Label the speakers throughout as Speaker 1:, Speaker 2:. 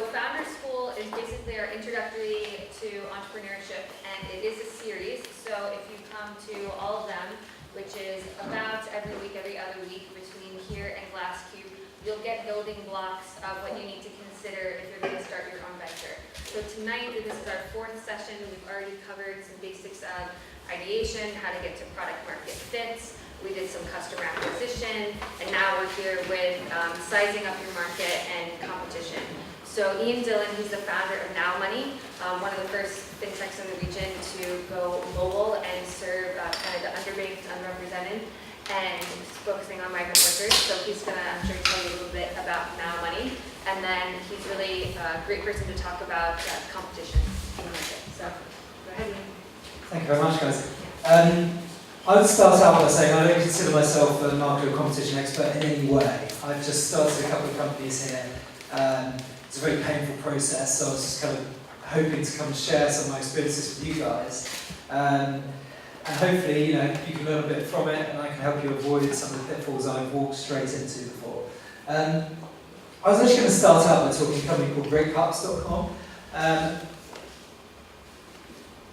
Speaker 1: So Founder School is basically our introductory to entrepreneurship, and it is a series. So if you come to all of them, which is about every week, every other week between here and GlassQube, you'll get building blocks of what you need to consider if you're going to start your own venture. So tonight, this is our fourth session. We've already covered some basics of ideation, how to get to product market fits. We did some customer acquisition, and now we're here with sizing up your market and competition. So Dillon, he's the founder of Now Money, one of the first fintechs in the region to go mobile and serve kind of the underbanked, underrepresented, and focusing on migrant workers. So he's going to, I'm sure, tell you a little bit about Now Money, and then he's really a great person to talk about competition in the market. So go ahead, Ian.
Speaker 2: Thank you very much, guys. I would start out by saying I don't consider myself a market or competition expert in any way. I've just started a couple of companies here. It's a very painful process, so I was just kind of hoping to come and share some of my experiences with you guys. And hopefully, you can learn a bit from it, and I can help you avoid some of the pitfalls I've walked straight into before. I was actually going to start out by talking to a company called startAD.com.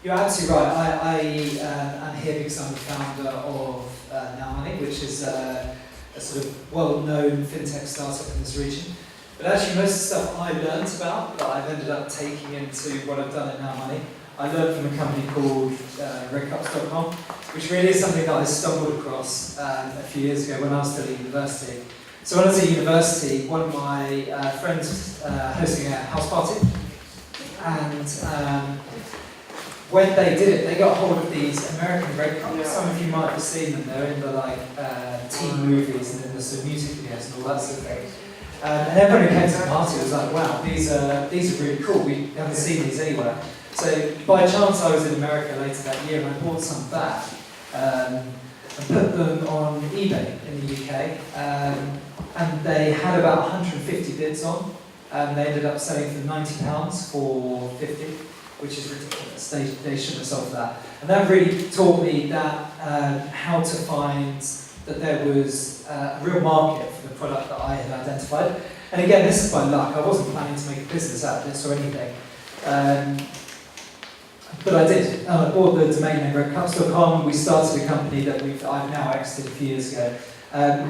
Speaker 2: You're absolutely right. I am here because I'm the founder of Now Money, which is a sort of well-known fintech startup in this region. But actually, most of the stuff I learned about, that I've ended up taking into what I've done at Now Money, I learned from a company called startAD.com, which really is something that I stumbled across a few years ago when I was still at university. So when I was at university, one of my friends was hosting a house party, and when they did it, they got hold of these American red cups. Yeah. Some of you might have seen them. They're in the teen movies and in the sort of music videos and all that sort of thing. And everyone who came to the party was like, "Wow, these are really cool. We haven't seen these anywhere." So by chance, I was in America later that year, and I bought some back and put them on eBay in the UK. And they had about 150 bids on. They ended up selling for £90 for 50. Which is ridiculous. They shouldn't have sold that. And that really taught me that how to find that there was a real market for the product that I had identified. And again, this is by luck. I wasn't planning to make a business out of this or anything. But I did. I bought the domain name redcups.com. We started a company that I've now exited a few years ago,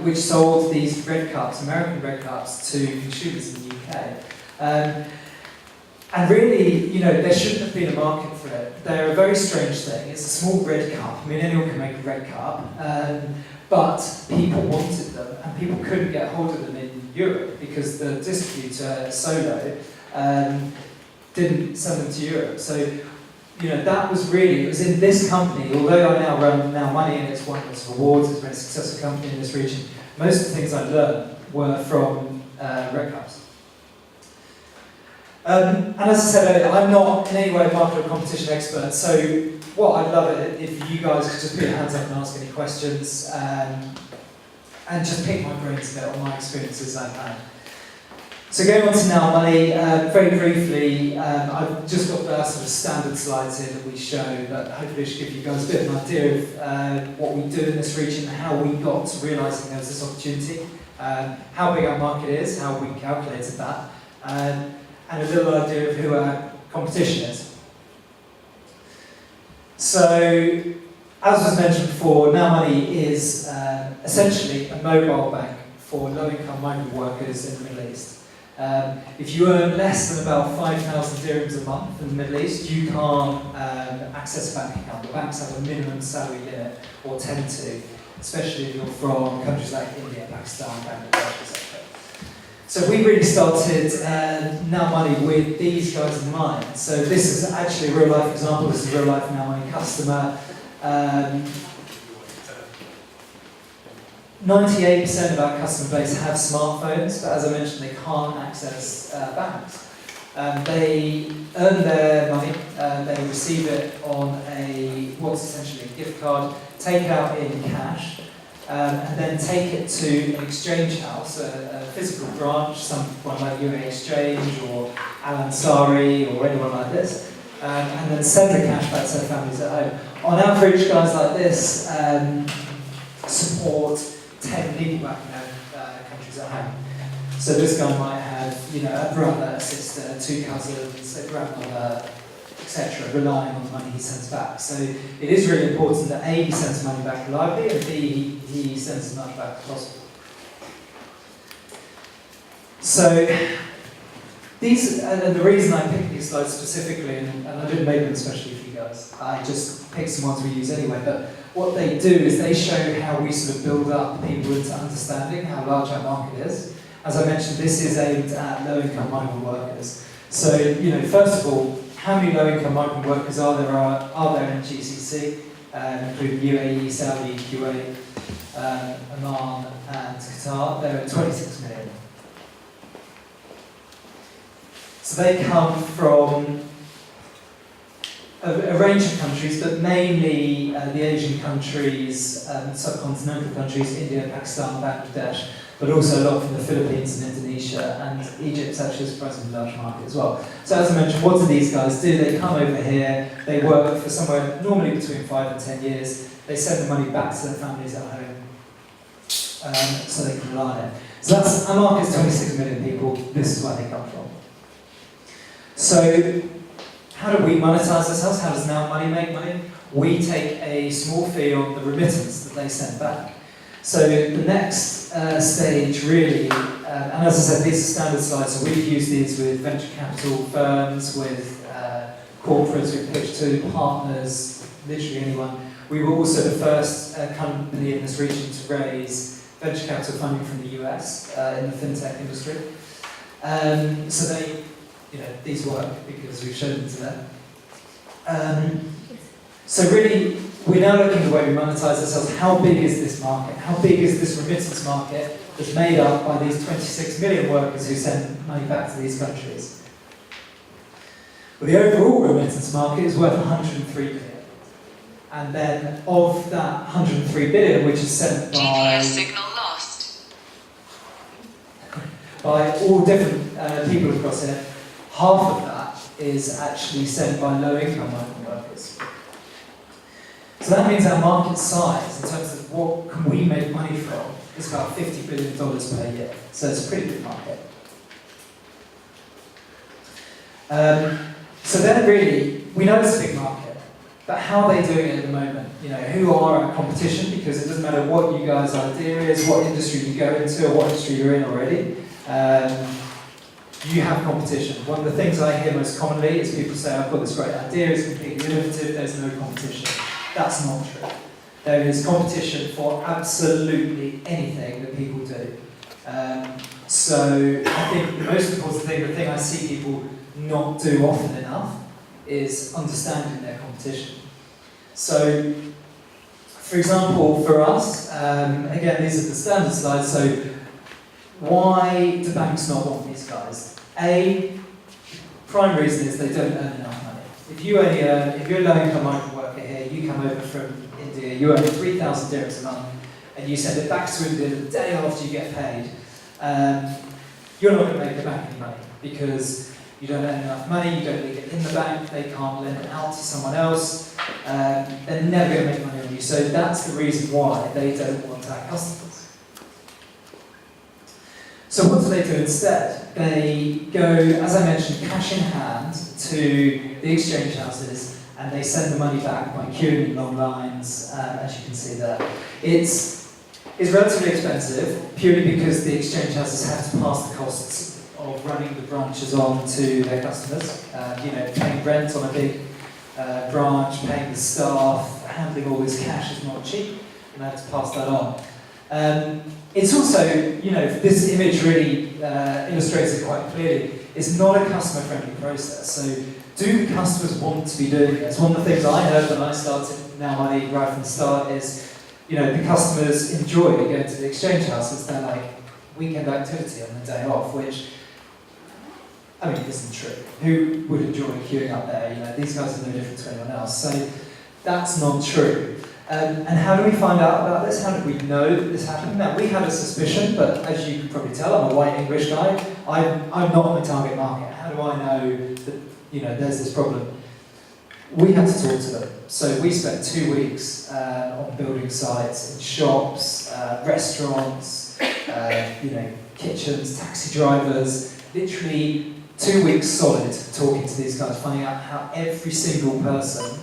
Speaker 2: which sold these red cups, American red cups, to consumers in the UK. And really, there shouldn't have been a market for it. They're a very strange thing. It's a small red cup. I mean, anyone can make a red cup. But people wanted them, and people couldn't get hold of them in Europe because the distributor, Solo, didn't send them to Europe. So, that was really, it was in this company, although I now run Now Money and it's won its awards, it's a very successful company in this region, most of the things I learned were from red cups. And as I said earlier, I'm not in any way a market or competition expert, so what I'd love it if you guys could just put your hands up and ask any questions, and just pick my brains a bit on my experiences I've had. So going on to Now Money, very briefly, I've just got the sort of standard slides here that we show that hopefully should give you guys a bit of an idea of what we do in this region, how we got to realising there was this opportunity, how big our market is, how we calculated that, and a little idea of who our competition is. So, as was mentioned before, Now Money is essentially a mobile bank for low-income migrant workers in the Middle East. If you earn less than about 5,000 dirhams a month in the Middle East, you can't access a bank account. The banks have a minimum salary limit, or tend to, especially if you're from countries like India, Pakistan, Bangladesh, etc. So we really started Now Money with these guys in mind. So this is actually a real life example. This is a real life Now Money customer. 98% of our customer base have smartphones, but as I mentioned, they can't access banks. They earn their money, they receive it on what's essentially a gift card, take it out in cash, and then take it to an exchange house, a physical branch, someone like UA Exchange or Al Ansari or anyone like this, and then send the cash back to their families at home. On average, guys like this support 10 people back in their countries at home. So this guy might have, you know, a brother, a sister, 2 cousins, a grandmother, etc., relying on the money he sends back. So it is really important that A, he sends money back reliably, and B, he sends as much back as possible. So these, and the reason I picked these slides specifically, and I didn't make them especially for you guys, I just picked some ones we use anyway, but what they do is they show how we sort of build up people into understanding how large our market is. As I mentioned, this is aimed at low-income migrant workers. So, you know, first of all, how many low-income migrant workers are there in GCC, including UAE, Saudi, Kuwait, Oman, and Qatar? There are 26 million. So they come from a range of countries, but mainly the Asian countries, subcontinental countries, India, Pakistan, Bangladesh, but also a lot from the Philippines and Indonesia, and Egypt's actually a surprisingly large market as well. So as I mentioned, what do these guys do? They come over here, they work for somewhere normally between 5 and 10 years, they send the money back to their families at home, so they can rely on it. So that's, our market's 26 million people, this is where they come from. So, how do we monetize ourselves? How does Now Money make money? We take a small fee on the remittance that they send back. So the next stage really, and as I said, these are standard slides, so we've used these with venture capital firms, with corporates, with pitch to partners, literally anyone. We were also the first company in this region to raise venture capital funding from the US in the fintech industry. So they, you know, these work because we've shown them to them. So really, we're now looking at the way we monetize ourselves. How big is this market? How big is this remittance market that's made up by these 26 million workers who send money back to these countries? Well, the overall remittance market is worth 103 billion. And then of that 103 billion, which is sent by...
Speaker 3: GPS signal lost.
Speaker 2: By all different people across here, half of that is actually sent by low-income migrant workers. So that means our market size, in terms of what can we make money from, is about $50 billion per year. So it's a pretty big market. So then really, we know it's a big market, but how are they doing it at the moment? You know, who are our competition? Because it doesn't matter what you guys' idea is, what industry you go into, or what industry you're in already. You have competition. One of the things I hear most commonly is people say, I've got this great idea, it's completely innovative, there's no competition. That's not true. There is competition for absolutely anything that people do. So I think the most important thing, the thing I see people not do often enough, is understanding their competition. So, for example, for us, again, these are the standard slides, so why do banks not want these guys? Prime reason is they don't earn enough money. If you're a low-income migrant worker here, you come over from India, you earn 3,000 dirhams a month, and you send it back to India the day after you get paid, you're not going to make the bank any money, because you don't earn enough money, you don't leave it in the bank, they can't lend it out to someone else, they're never going to make money on you. So that's the reason why they don't want our customers. So what do they do instead? They go, as I mentioned, cash in hand to the exchange houses, and they send the money back by queuing in long lines, as you can see there. It's relatively expensive, purely because the exchange houses have to pass the costs of running the branches on to their customers. You know, paying rent on a big branch, paying the staff, handling all this cash is not cheap, and they have to pass that on. It's also, you know, this image really illustrates it quite clearly, it's not a customer-friendly process. So, do the customers want to be doing this? One of the things I heard when I started Now Money right from the start is, you know, the customers enjoy going to the exchange houses. They're like weekend activity on the day off, which, I mean, isn't true. Who would enjoy queuing up there? You know, these guys are no different to anyone else. So that's not true. And how do we find out about this? How did we know that this happened? Now, we had a suspicion, but as you can probably tell, I'm a white English guy. I'm not on the target market. How do I know that, you know, there's this problem? We had to talk to them. So we spent 2 weeks on building sites in shops, restaurants, kitchens, taxi drivers, literally 2 weeks solid talking to these guys, finding out how every single person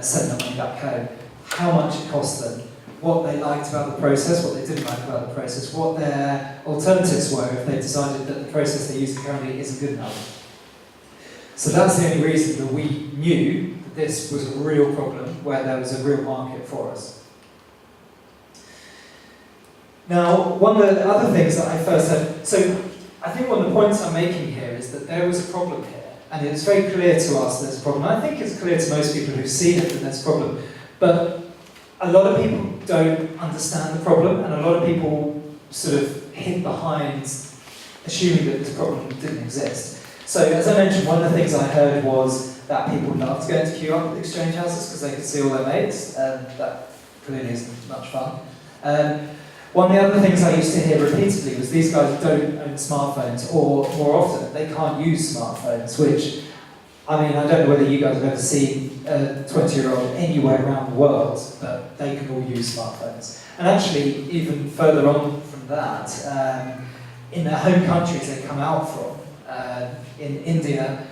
Speaker 2: sent their money back home, how much it cost them, what they liked about the process, what they didn't like about the process, what their alternatives were if they decided that the process they're using currently isn't good enough. So that's the only reason that we knew that this was a real problem, where there was a real market for us. Now, one of the other things that I first had, so I think one of the points I'm making here is that there was a problem here, and it's very clear to us there's a problem. I think it's clear to most people who've seen it that there's a problem, but a lot of people don't understand the problem, and a lot of people sort of hid behind assuming that this problem didn't exist. So, as I mentioned, one of the things I heard was that people loved going to queue up at exchange houses because they could see all their mates, and that clearly isn't much fun. One of the other things I used to hear repeatedly was these guys don't own smartphones, or more often, they can't use smartphones, which, I mean, I don't know whether you guys have ever seen a 20-year-old anywhere around the world, but they can all use smartphones. And actually, even further on from that, in their home countries they come out from, in India,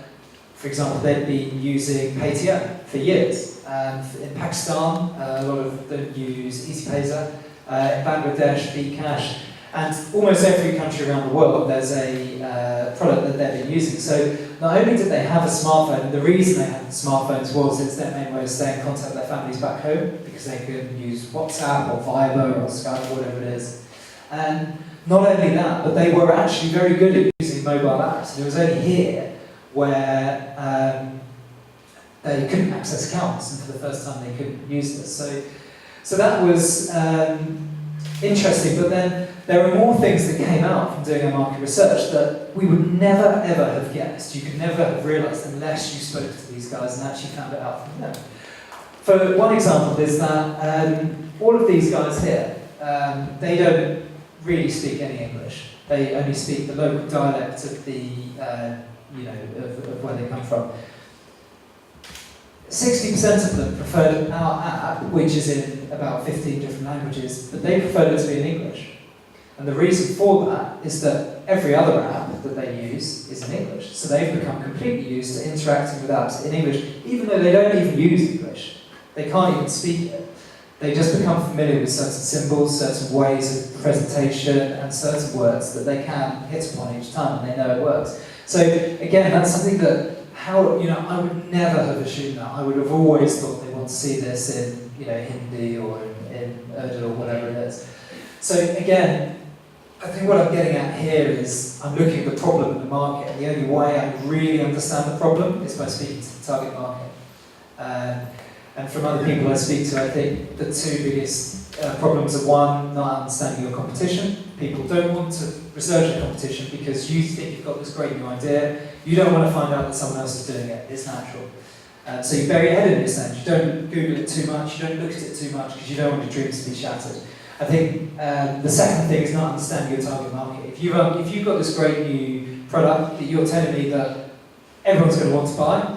Speaker 2: for example, they'd been using Paytm for years. In Pakistan, a lot of them use EasyPayza. In Bangladesh, Bcash, and almost every country around the world there's a product that they've been using. So not only did they have a smartphone, the reason they had smartphones was it's their main way of staying in contact with their families back home, because they could use WhatsApp or Viber or Skype or whatever it is. And not only that, but they were actually very good at using mobile apps. It was only here where they couldn't access accounts, and for the first time they couldn't use this. So that was interesting, but then there are more things that came out from doing our market research that we would never ever have guessed. You could never have realised unless you spoke to these guys and actually found it out from them. For one example is that all of these guys here, they don't really speak any English. They only speak the local dialect of the, of where they come from. 60% of them preferred our app, which is in about 15 different languages, but they preferred it to be in English. And the reason for that is that every other app that they use is in English. So they've become completely used to interacting with apps in English, even though they don't even use English. They can't even speak it. They just become familiar with certain symbols, certain ways of presentation, and certain words that they can hit upon each time, and they know it works. So again, that's something that I would never have assumed that. I would have always thought they want to see this in, Hindi or in Urdu or whatever it is. So again, I think what I'm getting at here is I'm looking at the problem in the market, and the only way I really understand the problem is by speaking to the target market. And from other people I speak to, I think the two biggest problems are, one, not understanding your competition. People don't want to research your competition because you think you've got this great new idea. You don't want to find out that someone else is doing it. It's natural. So you bury your head in your sand. You don't Google it too much. You don't look at it too much because you don't want your dreams to be shattered. I think the second thing is not understanding your target market. If you've got this great new product that you're telling me that everyone's going to want to buy,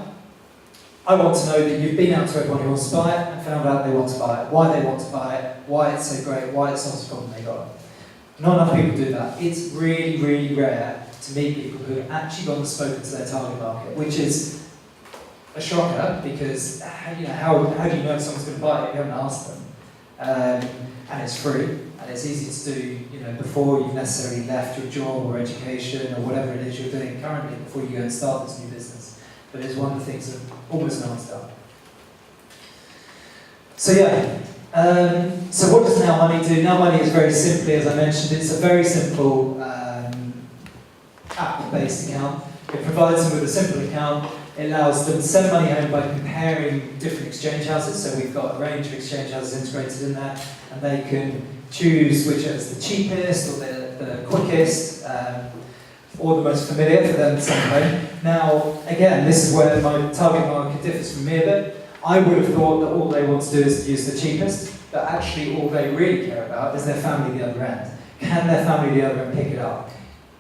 Speaker 2: I want to know that you've been out to everyone who wants to buy it and found out they want to buy it, why they want to buy it, why it's so great, why it's not a problem they got. Not enough people do that. It's really, really rare to meet people who have actually gone and spoken to their target market, which is a shocker because how do you know if someone's going to buy it if you haven't asked them? And it's free, and it's easy to do before you've necessarily left your job or education or whatever it is you're doing currently before you go and start this new business. But it's one of the things that almost no one's done. So yeah, so what does Now Money do? Now Money is very simply, as I mentioned, it's a very simple app-based account. It provides them with a simple account. It allows them to send money home by comparing different exchange houses. So we've got a range of exchange houses integrated in there, and they can choose which is the cheapest or the quickest, or the most familiar for them to send home. Now, again, this is where my target market differs from me a bit. I would have thought that all they want to do is use the cheapest, but actually all they really care about is their family at the other end. Can their family at the other end pick it up?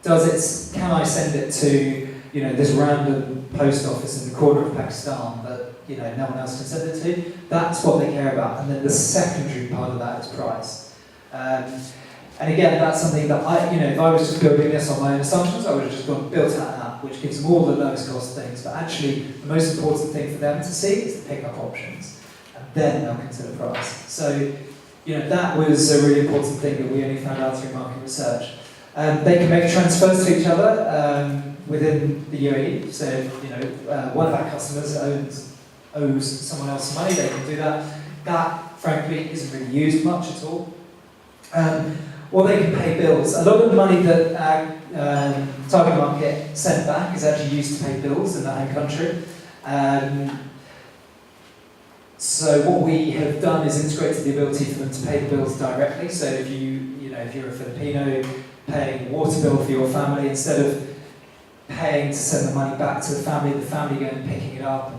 Speaker 2: Can I send it to this random post office in the corner of Pakistan that no one else can send it to? That's what they care about. And then the secondary part of that is price. And again, that's something that if I was just building this on my own assumptions, I would have just built out an app which gives them all the lowest cost things. But actually, the most important thing for them to see is the pickup options, and then they'll consider price. So, that was a really important thing that we only found out through market research. They can make transfers to each other within the UAE. So, one of our customers owes someone else some money, they can do that. That, frankly, isn't really used much at all. Or they can pay bills. A lot of the money that our target market sent back is actually used to pay bills in their home country. So what we have done is integrated the ability for them to pay the bills directly. So if you're a Filipino paying a water bill for your family, instead of paying to send the money back to the family going and picking it up,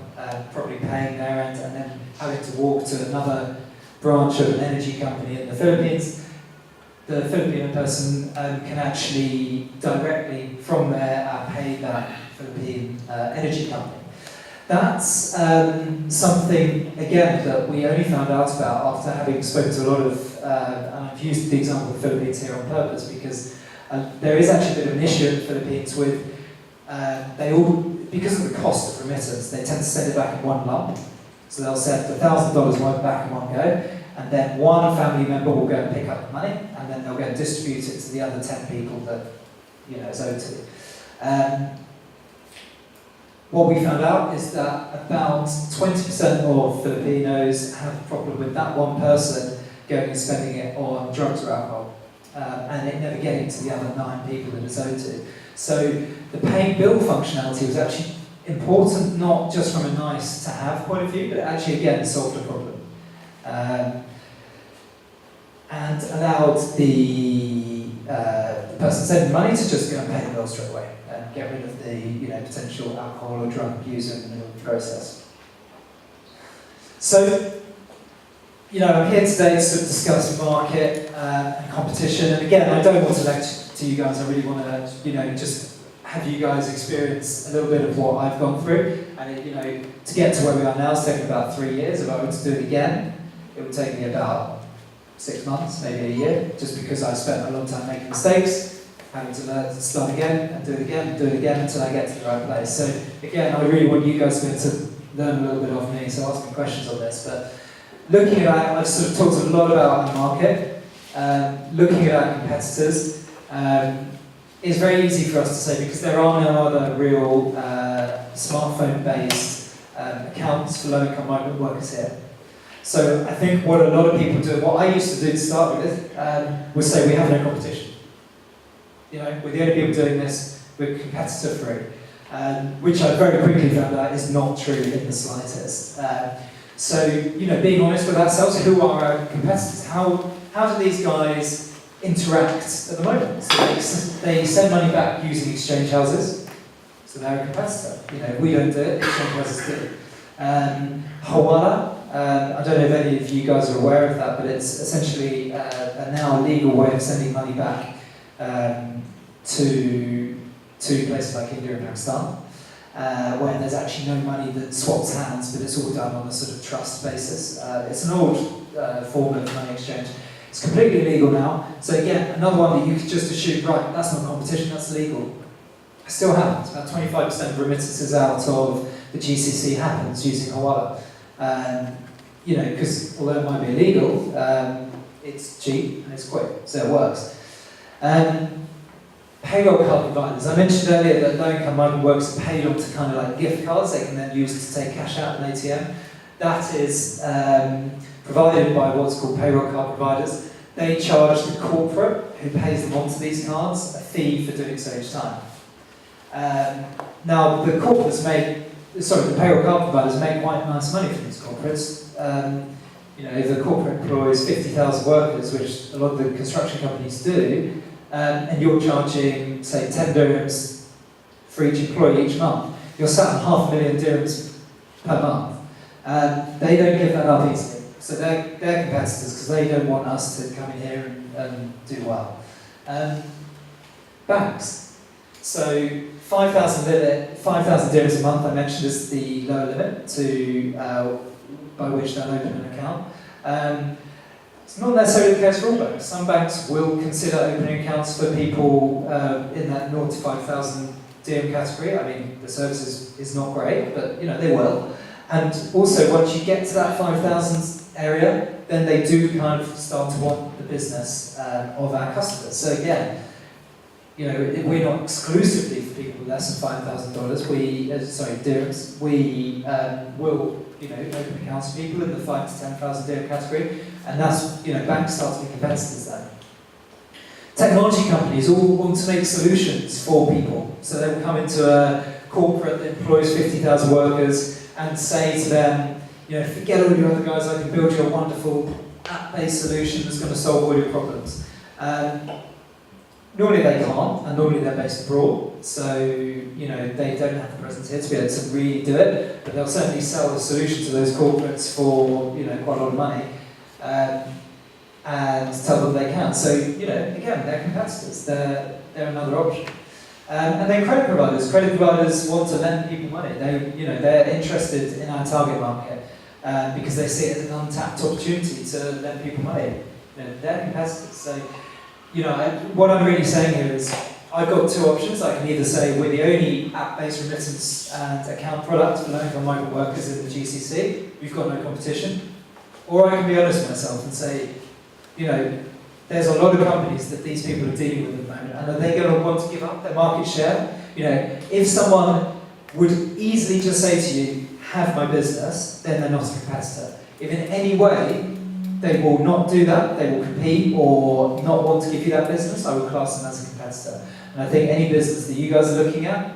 Speaker 2: probably paying their end, and then having to walk to another branch of an energy company in the Philippines, the Filipino person can actually directly from there pay that Philippine energy company. That's something, again, that we only found out about after having spoken to a lot of, and I've used the example of the Philippines here on purpose because there is actually a bit of an issue in the Philippines with, because of the cost of remittance, they tend to send it back in one lump. So they'll send $1,000 back in one go, and then one family member will go and pick up the money, and then they'll go and distribute it to the other 10 people that is owed to. What we found out is that about 20% of Filipinos have a problem with that one person going and spending it on drugs or alcohol, and it never getting to the other 9 people that it's owed to. So the pay bill functionality was actually important, not just from a nice to have point of view, but actually again solved a problem. And allowed the person sending money to just go and pay the bill straight away and get rid of the potential alcohol or drug abuser in the middle of the process. So, I'm here today to sort of discuss market and competition. And again, I don't want to lecture to you guys. I really want to, just have you guys experience a little bit of what I've gone through. And to get to where we are now, it's taken about 3 years. If I were to do it again, it would take me about 6 months, maybe a year, just because I spent a long time making mistakes, having to learn to start again and do it again and do it again until I get to the right place. So again, I really want you guys to be able to learn a little bit off me, so ask me questions on this. But looking at, I've sort of talked a lot about our market, looking at our competitors is very easy for us to say because there are no other real smartphone-based accounts for low-income migrant workers here. So I think what a lot of people do, what I used to do to start with, was say we have no competition. We're the only people doing this, we're competitor-free, which I very quickly found out is not true in the slightest. So, being honest with ourselves, who are our competitors? How do these guys interact at the moment? So they send money back using exchange houses, so they're a competitor. We don't do it, exchange houses do. Hawala. I don't know if any of you guys are aware of that, but it's essentially a now legal way of sending money back to places like India and Pakistan, where there's actually no money that swaps hands, but it's all done on a sort of trust basis. It's an old form of money exchange. It's completely illegal now. So again, another one that you could just assume, right, that's not competition, that's legal. It still happens. About 25% of remittances out of the GCC happens using Hawala. Because although it might be illegal, it's cheap and it's quick, so it works. Payroll card providers. I mentioned earlier that low-income migrant workers are paid onto kind of like gift cards they can then use to take cash out in an ATM. That is provided by what's called payroll card providers. They charge the corporate who pays them onto these cards a fee for doing so each time. Now, the payroll card providers make quite nice money from these corporates. If a corporate employs 50,000 workers, which a lot of the construction companies do, and you're charging, say, 10 dirhams for each employee each month, you're sat on 500,000 dirhams per month. They don't give that up easily. So they're competitors because they don't want us to come in here and do well. Banks. So 5,000 dirhams a month, I mentioned, is the lower limit by which they'll open an account. It's not necessarily the case for all banks. Some banks will consider opening accounts for people in that 0 to 5,000 dirham category. I mean, the service is not great, but they will. And also, once you get to that 5,000 area, then they do kind of start to want the business of our customers. So again, we're not exclusively for people with less than $5,000. Dirhams. We will, open accounts for people in the 5 to 10,000 dirham category, and that's, banks start to be competitors then. Technology companies all want to make solutions for people, so they will come into a corporate that employs 50,000 workers and say to them, forget all your other guys, I can build you a wonderful app-based solution that's going to solve all your problems. Normally they can't, and normally they're based abroad, so they don't have the presence here to be able to really do it, but they'll certainly sell the solution to those corporates for quite a lot of money, and tell them they can. So again, they're competitors. They're another option. And then credit providers. Credit providers want to lend people money. They're interested in our target market because they see it as an untapped opportunity to lend people money. They're competitors. So what I'm really saying here is I've got two options. I can either say we're the only app-based remittance and account product for low-income migrant workers in the GCC. We've got no competition. Or I can be honest with myself and say, there's a lot of companies that these people are dealing with at the moment, and are they going to want to give up their market share? If someone would easily just say to you, have my business, then they're not a competitor. If in any way they will not do that, they will compete or not want to give you that business, I would class them as a competitor. And I think any business that you guys are looking at,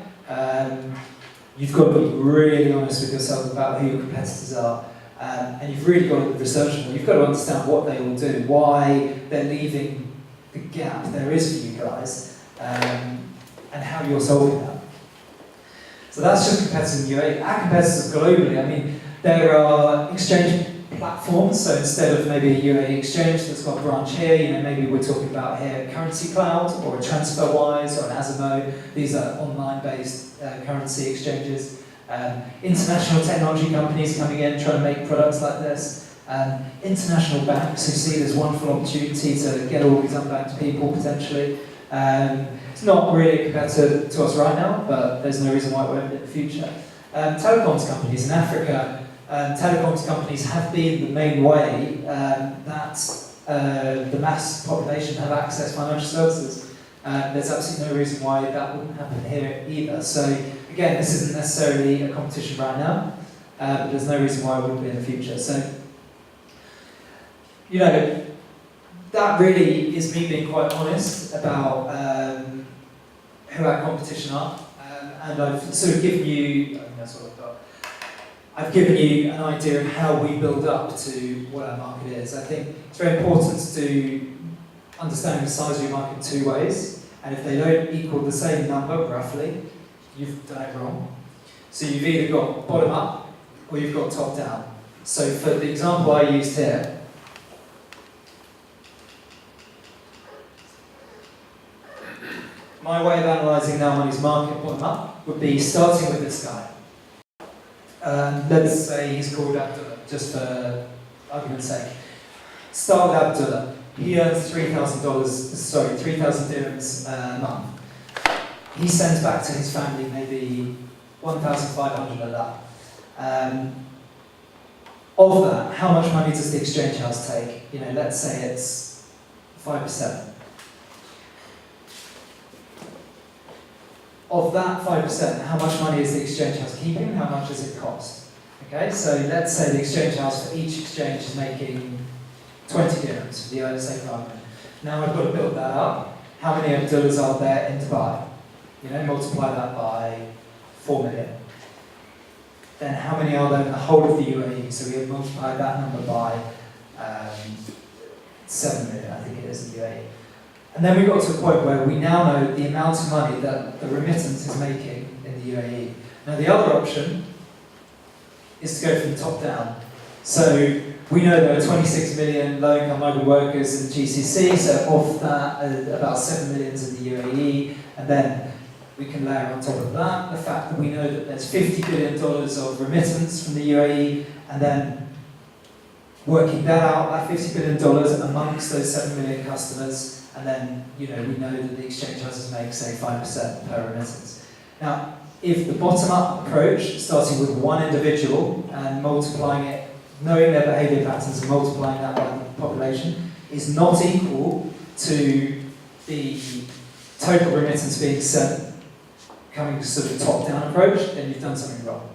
Speaker 2: you've got to be really honest with yourself about who your competitors are. And you've really got to research them. You've got to understand what they will do, why they're leaving the gap there is for you guys, and how you're solving that. So that's just competitors in UAE. Our competitors globally, I mean, there are exchange platforms. So instead of maybe a UAE exchange that's got a branch here, maybe we're talking about here Currency Cloud or a TransferWise or an Azimo. These are online-based currency exchanges. International technology companies coming in trying to make products like this. International banks who see this wonderful opportunity to get all these unbanked people potentially. It's not really a competitor to us right now, but there's no reason why it won't be in the future. Telecoms companies in Africa, telecoms companies have been the main way that the mass population have access to financial services. There's absolutely no reason why that wouldn't happen here either. So again, this isn't necessarily a competition right now, but there's no reason why it wouldn't be in the future. So, that really is me being quite honest about who our competition are. And I've sort of given you, I think that's what I've got. I've given you an idea of how we build up to what our market is. I think it's very important to understand the size of your market in two ways. And if they don't equal the same number, roughly, you've done it wrong. So you've either got bottom up or you've got top down. So for the example I used here, my way of analysing Now Money's market bottom up would be starting with this guy. Let's say he's called Abdullah, just for argument's sake. Start with Abdullah. He earns $3,000 dirhams a month. He sends back to his family maybe 1,500 of that. Of that, how much money does the exchange house take? Let's say it's 5%. Of that 5%, how much money is the exchange house keeping? How much does it cost? Okay, so let's say the exchange house for each exchange is making 20 dirhams for the sake of argument. Now I've got to build that up. How many Abdullahs are there in Dubai? Multiply that by 4 million. Then how many are there in the whole of the UAE? So we have multiplied that number by 7 million, I think it is, in the UAE. And then we got to a point where we now know the amount of money that the remittance is making in the UAE. Now the other option is to go from top down. So we know there are 26 million low-income migrant workers in the GCC, so of that, about 7 million is in the UAE, and then we can layer on top of that the fact that we know that there's $50 billion of remittance from the UAE, and then working that out, that $50 billion amongst those 7 million customers, and then we know that the exchange houses make, say, 5% per remittance. Now, if the bottom-up approach, starting with one individual and multiplying it, knowing their behaviour patterns and multiplying that by the population, is not equal to the total remittance being sent, coming sort of top-down approach, then you've done something wrong.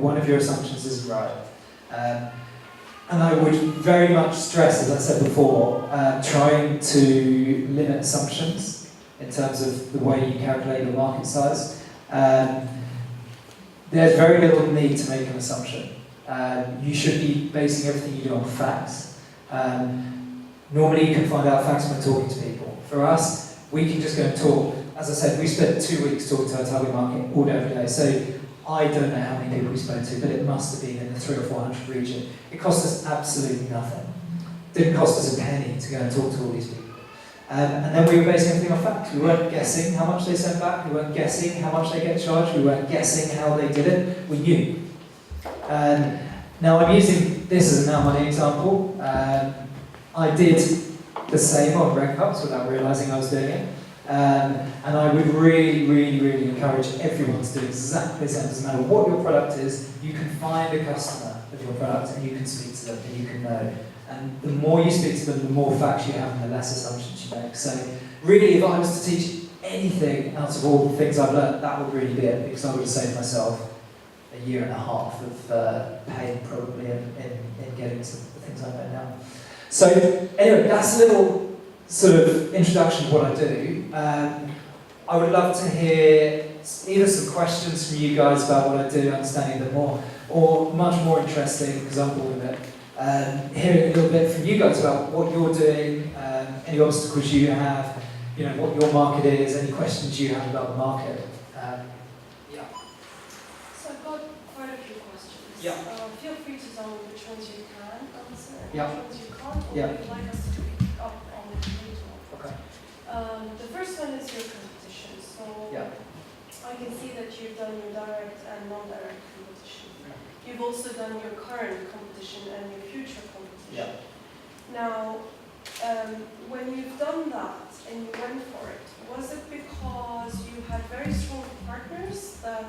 Speaker 2: One of your assumptions isn't right. And I would very much stress, as I said before, trying to limit assumptions in terms of the way you calculate your market size. There's very little need to make an assumption. You should be basing everything you do on facts. Normally you can find out facts when talking to people. For us, we can just go and talk. As I said, we spent 2 weeks talking to our target market all day every day. So I don't know how many people we spoke to, but it must have been in the 300 or 400 region. It cost us absolutely nothing. It didn't cost us a penny to go and talk to all these people. And then we were basing everything on facts. We weren't guessing how much they sent back. We weren't guessing how much they get charged. We weren't guessing how they did it. We knew. Now I'm using this as a now money example. I did the same on Red Cups without realising I was doing it. And I would really, really, really encourage everyone to do exactly the same. It doesn't matter what your product is, you can find a customer of your product and you can speak to them and you can know. And the more you speak to them, the more facts you have and the less assumptions you make. So really, if I was to teach anything out of all the things I've learned, that would really be it, because I would have saved myself a year and a half of pain probably in getting to the things I know now. So anyway, that's a little sort of introduction to what I do. I would love to hear either some questions from you guys about what I do, understanding a bit more, or much more interesting, because I'm bored of it, hearing a little bit from you guys about what you're doing, any obstacles you have, what your market is, any questions you have about the market. Yeah.
Speaker 4: So I've got quite a few questions.
Speaker 2: Yeah.
Speaker 4: Feel free to tell me which ones you can answer and
Speaker 2: Yeah.
Speaker 4: which ones you can't, or
Speaker 2: Yeah.
Speaker 4: if you'd like us to pick up on the individual.
Speaker 2: Okay.
Speaker 4: The first one is your competition. So
Speaker 2: Yeah.
Speaker 4: I can see that you've done your direct and non-direct competition. You've also done your current competition and your future competition.
Speaker 2: Yeah.
Speaker 4: Now, when you've done that and you went for it, was it because you had very strong partners that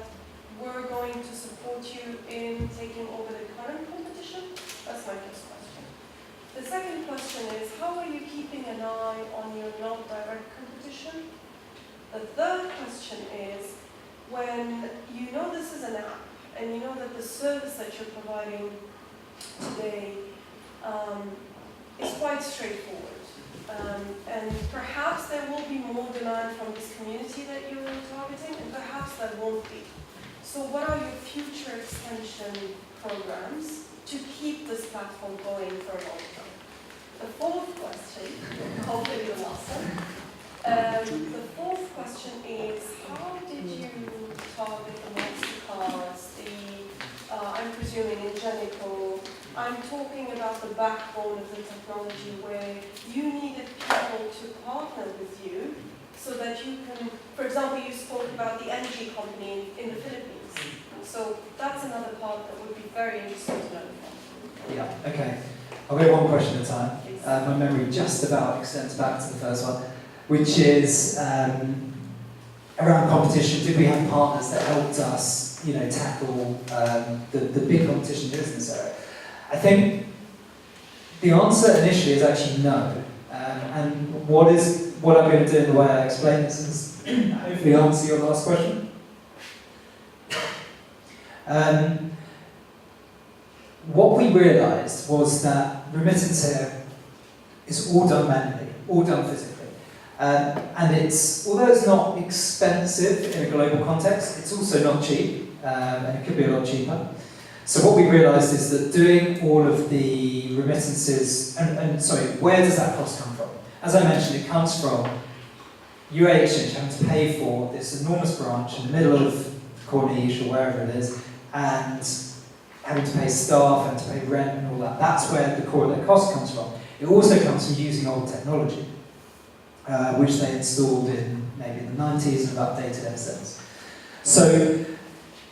Speaker 4: were going to support you in taking over the current competition? That's my first question. The second question is, how are you keeping an eye on your non-direct competition? The third question is, when you know this is an app, and you know that the service that you're providing today is quite straightforward, and perhaps there will be more demand from this community that you're targeting, and perhaps there won't be. So what are your future extension programs to keep this platform going for a long time? The fourth question, hopefully the last one. The fourth question is, how did you target the MasterCards, I'm presuming Ingenico? I'm talking about the backbone of the technology where you needed people to partner with you so that you can, for example, you spoke about the energy company in the Philippines. So that's another part that would be very interesting to learn from.
Speaker 2: Yeah, okay. I'll go one question at a time. My memory just about extends back to the first one, which is around competition. Did we have partners that helped us, tackle the big competition business area? I think the answer initially is actually no. And what I'm going to do in the way I explain this is hopefully answer your last question. What we realised was that remittance here is all done manually, all done physically. And although it's not expensive in a global context, it's also not cheap, and it could be a lot cheaper. So what we realised is that doing all of the remittances, and sorry, where does that cost come from? As I mentioned, it comes from UA Exchange having to pay for this enormous branch in the middle of Corniche or wherever it is, and having to pay staff, having to pay rent and all that. That's where the core of their cost comes from. It also comes from using old technology, which they installed in maybe the 90s and have updated ever since. So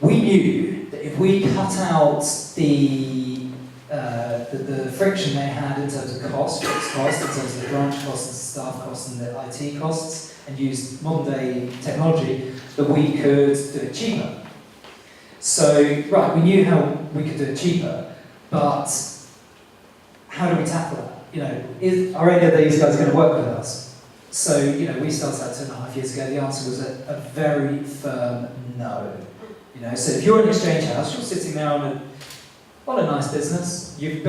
Speaker 2: we knew that if we cut out the the friction they had in terms of cost, fixed cost, in terms of the branch costs and staff costs and the IT costs, and used modern day technology, that we could do it cheaper. So, right, we knew how we could do it cheaper, but how do we tackle that? Are any of these guys going to work with us? So, we started out 2.5 years ago. The answer was a very firm no. So if you're an exchange house, you're sitting there on a nice business. You've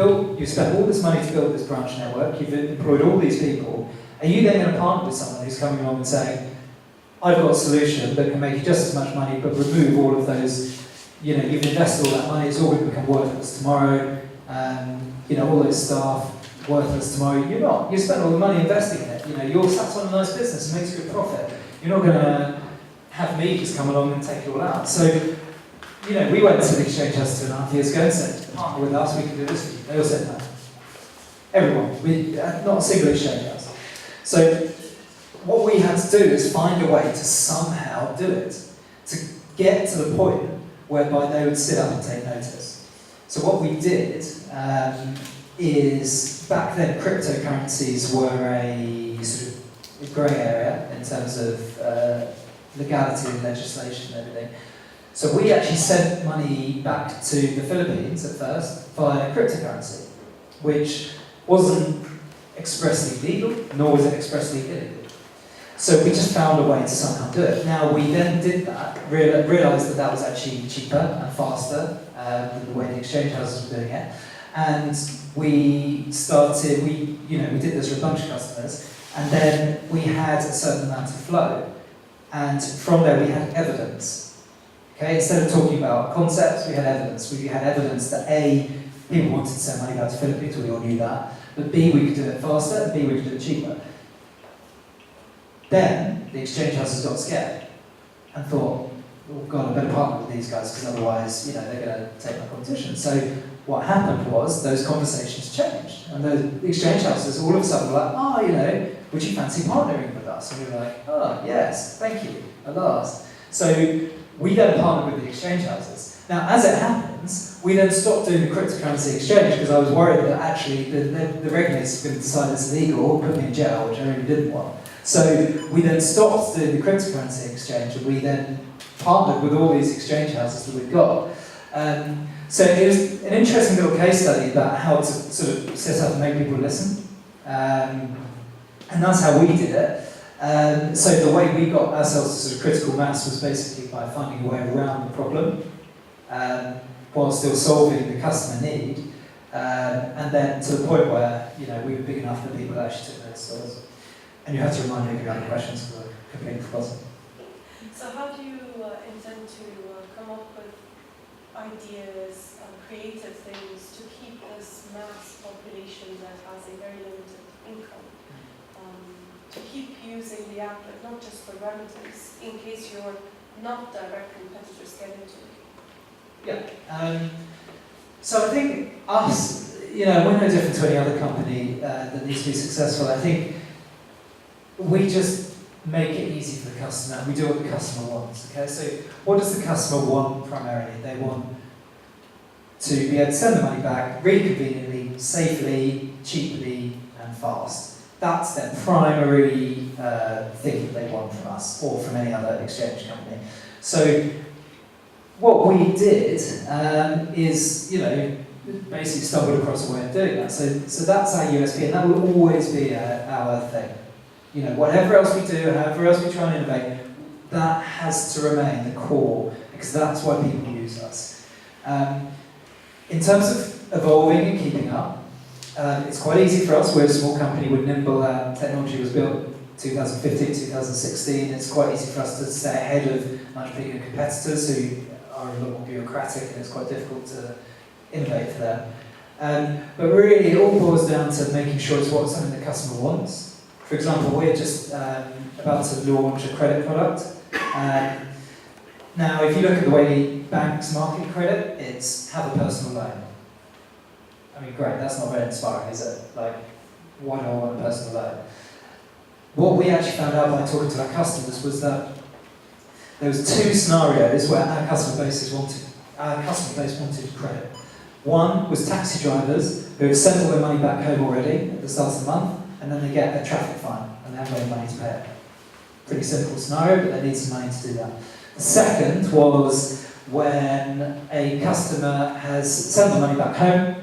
Speaker 2: spent all this money to build this branch network. You've employed all these people. Are you then going to partner with someone who's coming along and saying, I've got a solution that can make you just as much money, but remove all of those, you've invested all that money, it's all going to become worthless tomorrow, all those staff, worthless tomorrow. You're not. You spent all the money investing in it. You're sat on a nice business and makes a good profit. You're not going to have me just come along and take it all out. So, we went to the exchange house 2.5 years ago and said, partner with us, we can do this for you. They all said no. Everyone. Not a single exchange house. So, what we had to do is find a way to somehow do it, to get to the point whereby they would sit up and take notice. So what we did is, back then cryptocurrencies were a sort of grey area in terms of legality and legislation and everything. So we actually sent money back to the Philippines at first via cryptocurrency, which wasn't expressly legal, nor was it expressly illegal. So we just found a way to somehow do it. Now we then did that, realised that was actually cheaper and faster than the way the exchange houses were doing it. And we started, we did this with a bunch of customers, and then we had a certain amount of flow. And from there we had evidence. Okay, instead of talking about concepts, we had evidence. We had evidence that A, people wanted to send money back to Philippines, we all knew that. But B, we could do it faster, and B, we could do it cheaper. Then the exchange houses got scared and thought, oh God, I better partner with these guys because otherwise, they're going to take my competition. So what happened was those conversations changed, and the exchange houses all of a sudden were like, would you fancy partnering with us? And we were like, oh yes, thank you, at last. So we then partnered with the exchange houses. Now, as it happens, we then stopped doing the cryptocurrency exchange because I was worried that actually the regulators were going to decide it's illegal, put me in jail, which I really didn't want. So we then stopped doing the cryptocurrency exchange, and we then partnered with all these exchange houses that we've got. So it was an interesting little case study about how to sort of set up and make people listen. And that's how we did it. So the way we got ourselves to sort of critical mass was basically by finding a way around the problem while still solving the customer need. And then to the point where we were big enough that people actually took notice of us. And you have to remind me if you have any questions because I completely forgotten.
Speaker 4: So how do you intend to come up with ideas and creative things to keep this mass population that has a very limited income, to keep using the app, but not just for remedies, in case your not direct competitors get into it?
Speaker 2: Yeah. So I think us, we're no different to any other company that needs to be successful. I think we just make it easy for the customer, and we do what the customer wants. Okay, so what does the customer want primarily? They want to be able to send the money back really conveniently, safely, cheaply, and fast. That's their primary thing that they want from us or from any other exchange company. So what we did is, basically stumbled across a way of doing that. So that's our USP, and that will always be our thing. Whatever else we do, however else we try and innovate, that has to remain the core, because that's why people use us. In terms of evolving and keeping up, it's quite easy for us. We're a small company, we're nimble, technology was built 2015, 2016. It's quite easy for us to stay ahead of much bigger competitors who are a lot more bureaucratic, and it's quite difficult to innovate for them. But really, it all boils down to making sure it's something the customer wants. For example, we're just about to launch a credit product. Now, if you look at the way banks market credit, it's have a personal loan. I mean, great, that's not very inspiring, is it? Like, why do I want a personal loan? What we actually found out by talking to our customers was that there was two scenarios where our customer base wanted credit. One was taxi drivers who have sent all their money back home already at the start of the month, and then they get a traffic fine, and they haven't got any money to pay it. Pretty simple scenario, but they need some money to do that. The second was when a customer has sent the money back home,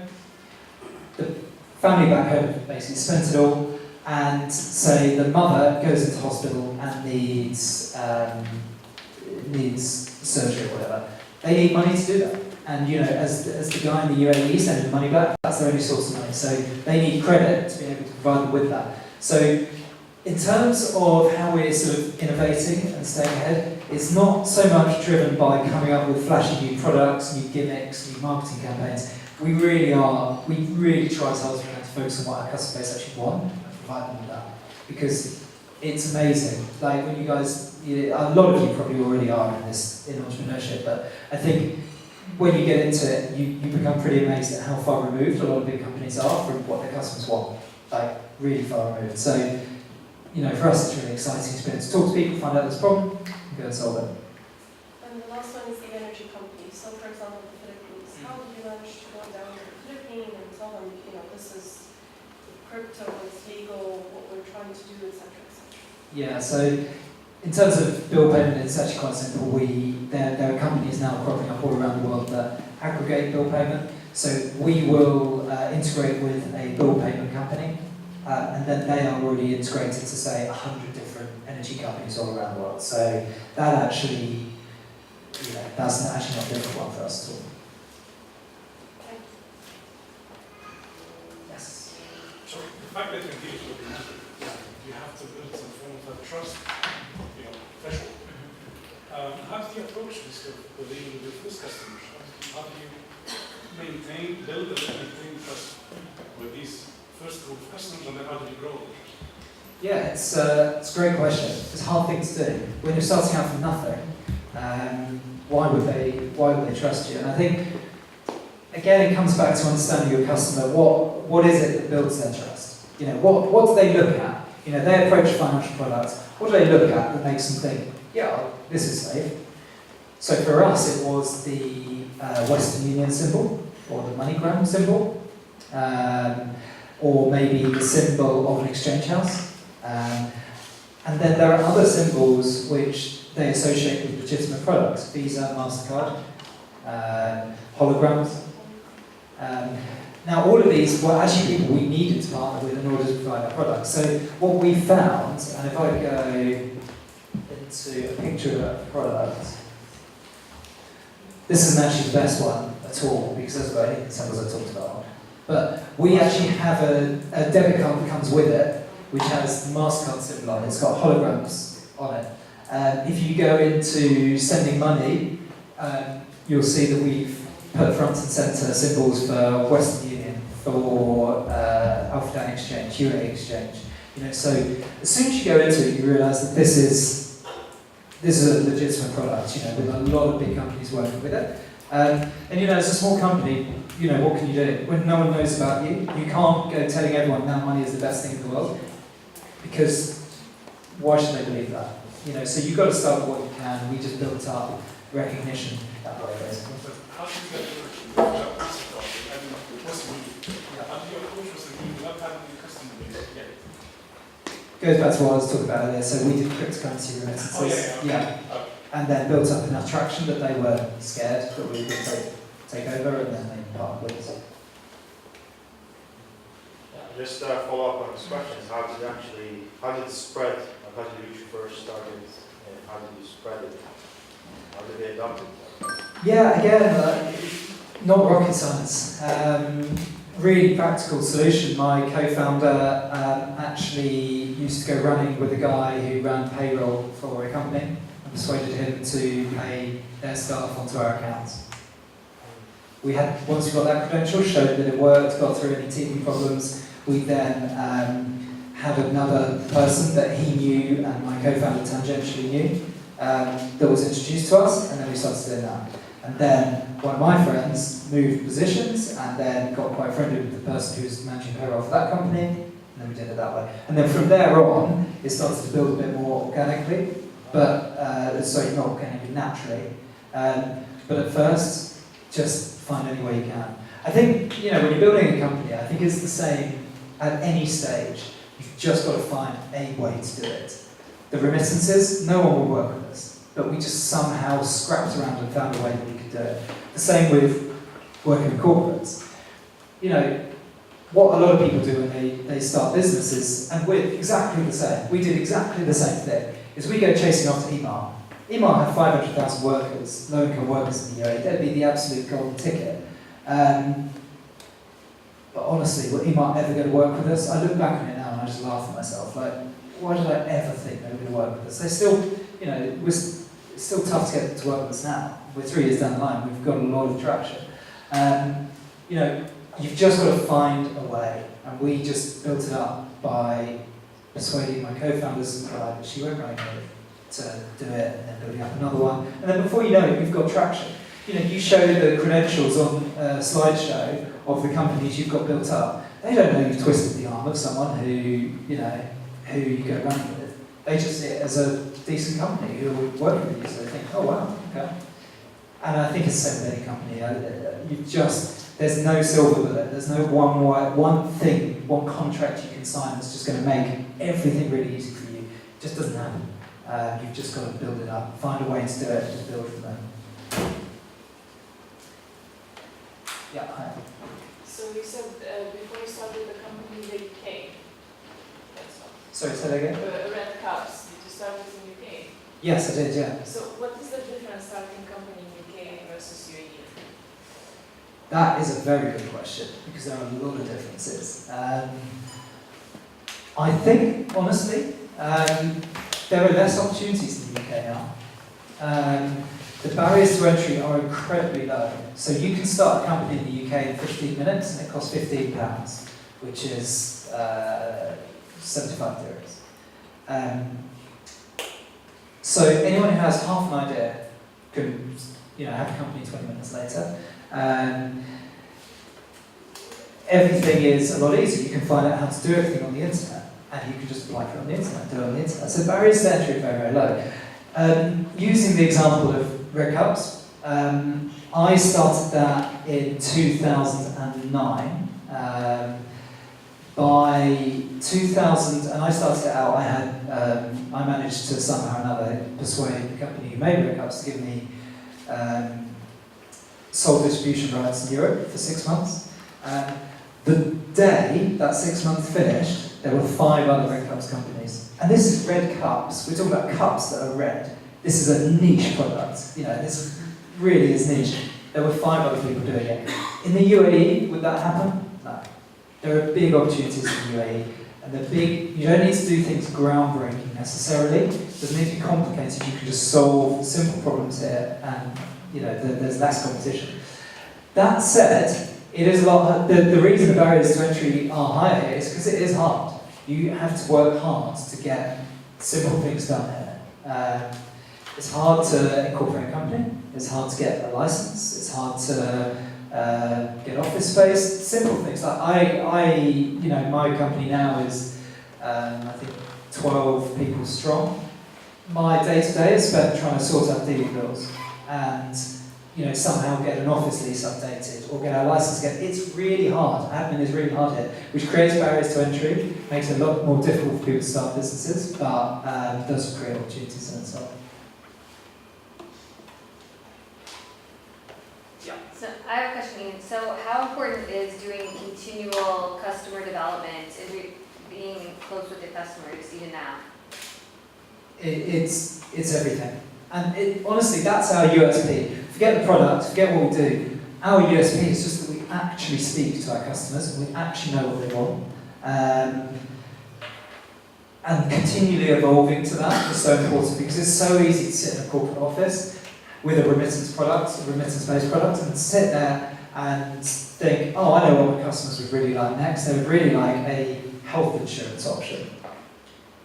Speaker 2: the family back home basically spent it all, and say the mother goes into hospital and needs surgery or whatever. They need money to do that. And as the guy in the UAE sending the money back, that's their only source of money. So they need credit to be able to provide them with that. So in terms of how we're sort of innovating and staying ahead, it's not so much driven by coming up with flashy new products, new gimmicks, new marketing campaigns. We really try as hard as we can to focus on what our customer base actually want and provide them with that. Because it's amazing. Like when you guys, a lot of you probably already are in entrepreneurship, but I think when you get into it, you become pretty amazed at how far removed a lot of big companies are from what their customers want. Like really far removed. So, for us it's a really exciting experience. Talk to people, find out this problem, and go and solve it.
Speaker 4: And the last one is the energy company. So for example, the Philippines. How did you manage to go down to the Philippines and tell them, this is crypto, it's legal, what we're trying to do, etc., etc.?
Speaker 2: Yeah, so in terms of bill payment, it's actually quite simple. There are companies now cropping up all around the world that aggregate bill payment. So we will integrate with a bill payment company, and then they are already integrated to, say, 100 different energy companies all around the world. So that actually, that's actually not a difficult one for us at all. Yes?
Speaker 5: So the fact that you're dealing with the market, you have to build some form of a trust, threshold. How do you approach this with your first customers? How do you build and maintain trust with these first group of customers, and then how do you grow?
Speaker 2: Yeah, it's a great question. It's a hard thing to do. When you're starting out from nothing, why would they trust you? And I think, again, it comes back to understanding your customer. What is it that builds their trust? What do they look at? They approach a financial product. What do they look at that makes them think, yeah, this is safe? So for us, it was the Western Union symbol, or the MoneyGram symbol, or maybe the symbol of an exchange house. And then there are other symbols which they associate with legitimate products, Visa, MasterCard, holograms. Now all of these were actually people we needed to partner with in order to provide our products. So what we found, and if I go into a picture of a product, this isn't actually the best one at all because there's about any symbols I talked about. But we actually have a debit card that comes with it, which has the MasterCard symbol on it. It's got holograms on it. If you go into sending money, you'll see that we've put front and centre symbols for Western Union, for Alpha Dan Exchange, UAE Exchange. So as soon as you go into it, you realise that this is a legitimate product. With a lot of big companies working with it. And as a small company, what can you do? When no one knows about you, you can't go telling everyone now money is the best thing in the world. Because why should they believe that? So you've got to start with what you can. We just built up recognition that way, basically.
Speaker 5: How do you get your customer? What's the need? How do you approach what's the need without having the customer base yet?
Speaker 2: Goes back to what I was talking about earlier. So we did cryptocurrency remittances.
Speaker 5: Yeah.
Speaker 2: And then built up enough traction that they were scared that we would take over, and then they partnered with us.
Speaker 6: Just follow up on this question: how did it spread? How did you first started? And how did you spread it? How did they adopt it?
Speaker 2: Yeah, again, not rocket science. Really practical solution. My co-founder actually used to go running with a guy who ran payroll for a company and persuaded him to pay their staff onto our accounts. Once we got that credential, showed that it worked, got through any teething problems, we then had another person that he knew and my co-founder tangentially knew that was introduced to us, and then we started doing that. And then one of my friends moved positions and then got quite friendly with the person who was managing payroll for that company, and then we did it that way. And then from there on, it started to build a bit more organically, but, not organically, naturally. But at first, just find any way you can. I think, you know, when you're building a company, I think it's the same at any stage. You've just got to find a way to do it. The remittances, no one will work with us, but we just somehow scrapped around and found a way that we could do it. The same with working with corporates. You know, what a lot of people do when they start businesses, and we're exactly the same. We did exactly the same thing, is we go chasing after Emaar. Emaar had 500,000 workers, low-income workers in the UAE. That'd be the absolute golden ticket. But honestly, were Emaar ever going to work with us? I look back on it now and I just laugh at myself. Like, why did I ever think they were going to work with us? They're still, you know, it's still tough to get them to work with us now. We're 3 years down the line. We've got a lot of traction. You know, you've just got to find a way. And we just built it up by persuading my co-founders, she won't run to do it, and then building up another one. And then before you know it, we've got traction. You know, you show the credentials on a slideshow of the companies you've got built up. They don't know you've twisted the arm of someone who you go running with. They just see it as a decent company who are working with you, so they think, oh wow, okay. And I think it's the same with any company. There's no silver bullet. There's no one contract you can sign that's just going to make everything really easy for you. It just doesn't happen. You've just got to build it up, find a way to do it, and build from there. Yeah, hi.
Speaker 7: So you said before you started the company in the UK. That's all.
Speaker 2: Sorry, say that again?
Speaker 7: Red Cups. Did you start it in UK?
Speaker 2: Yes, I did, yeah.
Speaker 7: So what is the difference starting company in UK versus UAE?
Speaker 2: That is a very good question, because there are a lot of differences. I think, honestly, there are less opportunities in the UK now. The barriers to entry are incredibly low. So you can start a company in the UK in 15 minutes and it costs £15, which is 75 dirhams. So anyone who has half an idea can, have a company 20 minutes later. Everything is a lot easier. You can find out how to do everything on the internet, and you can just apply for it on the internet, do it on the internet. So barriers to entry are very, very low. Using the example of Red Cups, I started that in 2009. By 2000, and I started it out, I managed to somehow or another persuade the company who made Red Cups to give me sole distribution rights in Europe for 6 months. The day that 6 months finished, there were 5 other Red Cups companies. And this is Red Cups. We're talking about cups that are red. This is a niche product. This really is niche. There were 5 other people doing it. In the UAE, would that happen? No. There are big opportunities in the UAE. And you don't need to do things groundbreaking necessarily. It doesn't need to be complicated. You can just solve simple problems here, and there's less competition. That said, it is a lot. The reason the barriers to entry are higher here is because it is hard. You have to work hard to get simple things done here. It's hard to incorporate a company. It's hard to get a license. It's hard to get office space. Simple things like my company now is I think 12 people strong. My day-to-day is spent trying to sort out dealing bills and somehow get an office lease updated or get our license again. It's really hard. Admin is really hard here, which creates barriers to entry, makes it a lot more difficult for people to start businesses, but does create opportunities in itself. Yeah.
Speaker 1: So I have a question, Ian. So how important is doing continual customer development and being close with your customers even now?
Speaker 2: It's everything. And honestly, that's our USP. Forget the product, forget what we do. Our USP is just that we actually speak to our customers and we actually know what they want. And continually evolving to that is so important because it's so easy to sit in a corporate office with a remittance product, a remittance-based product, and sit there and think, oh, I know what my customers would really like next. They would really like a health insurance option.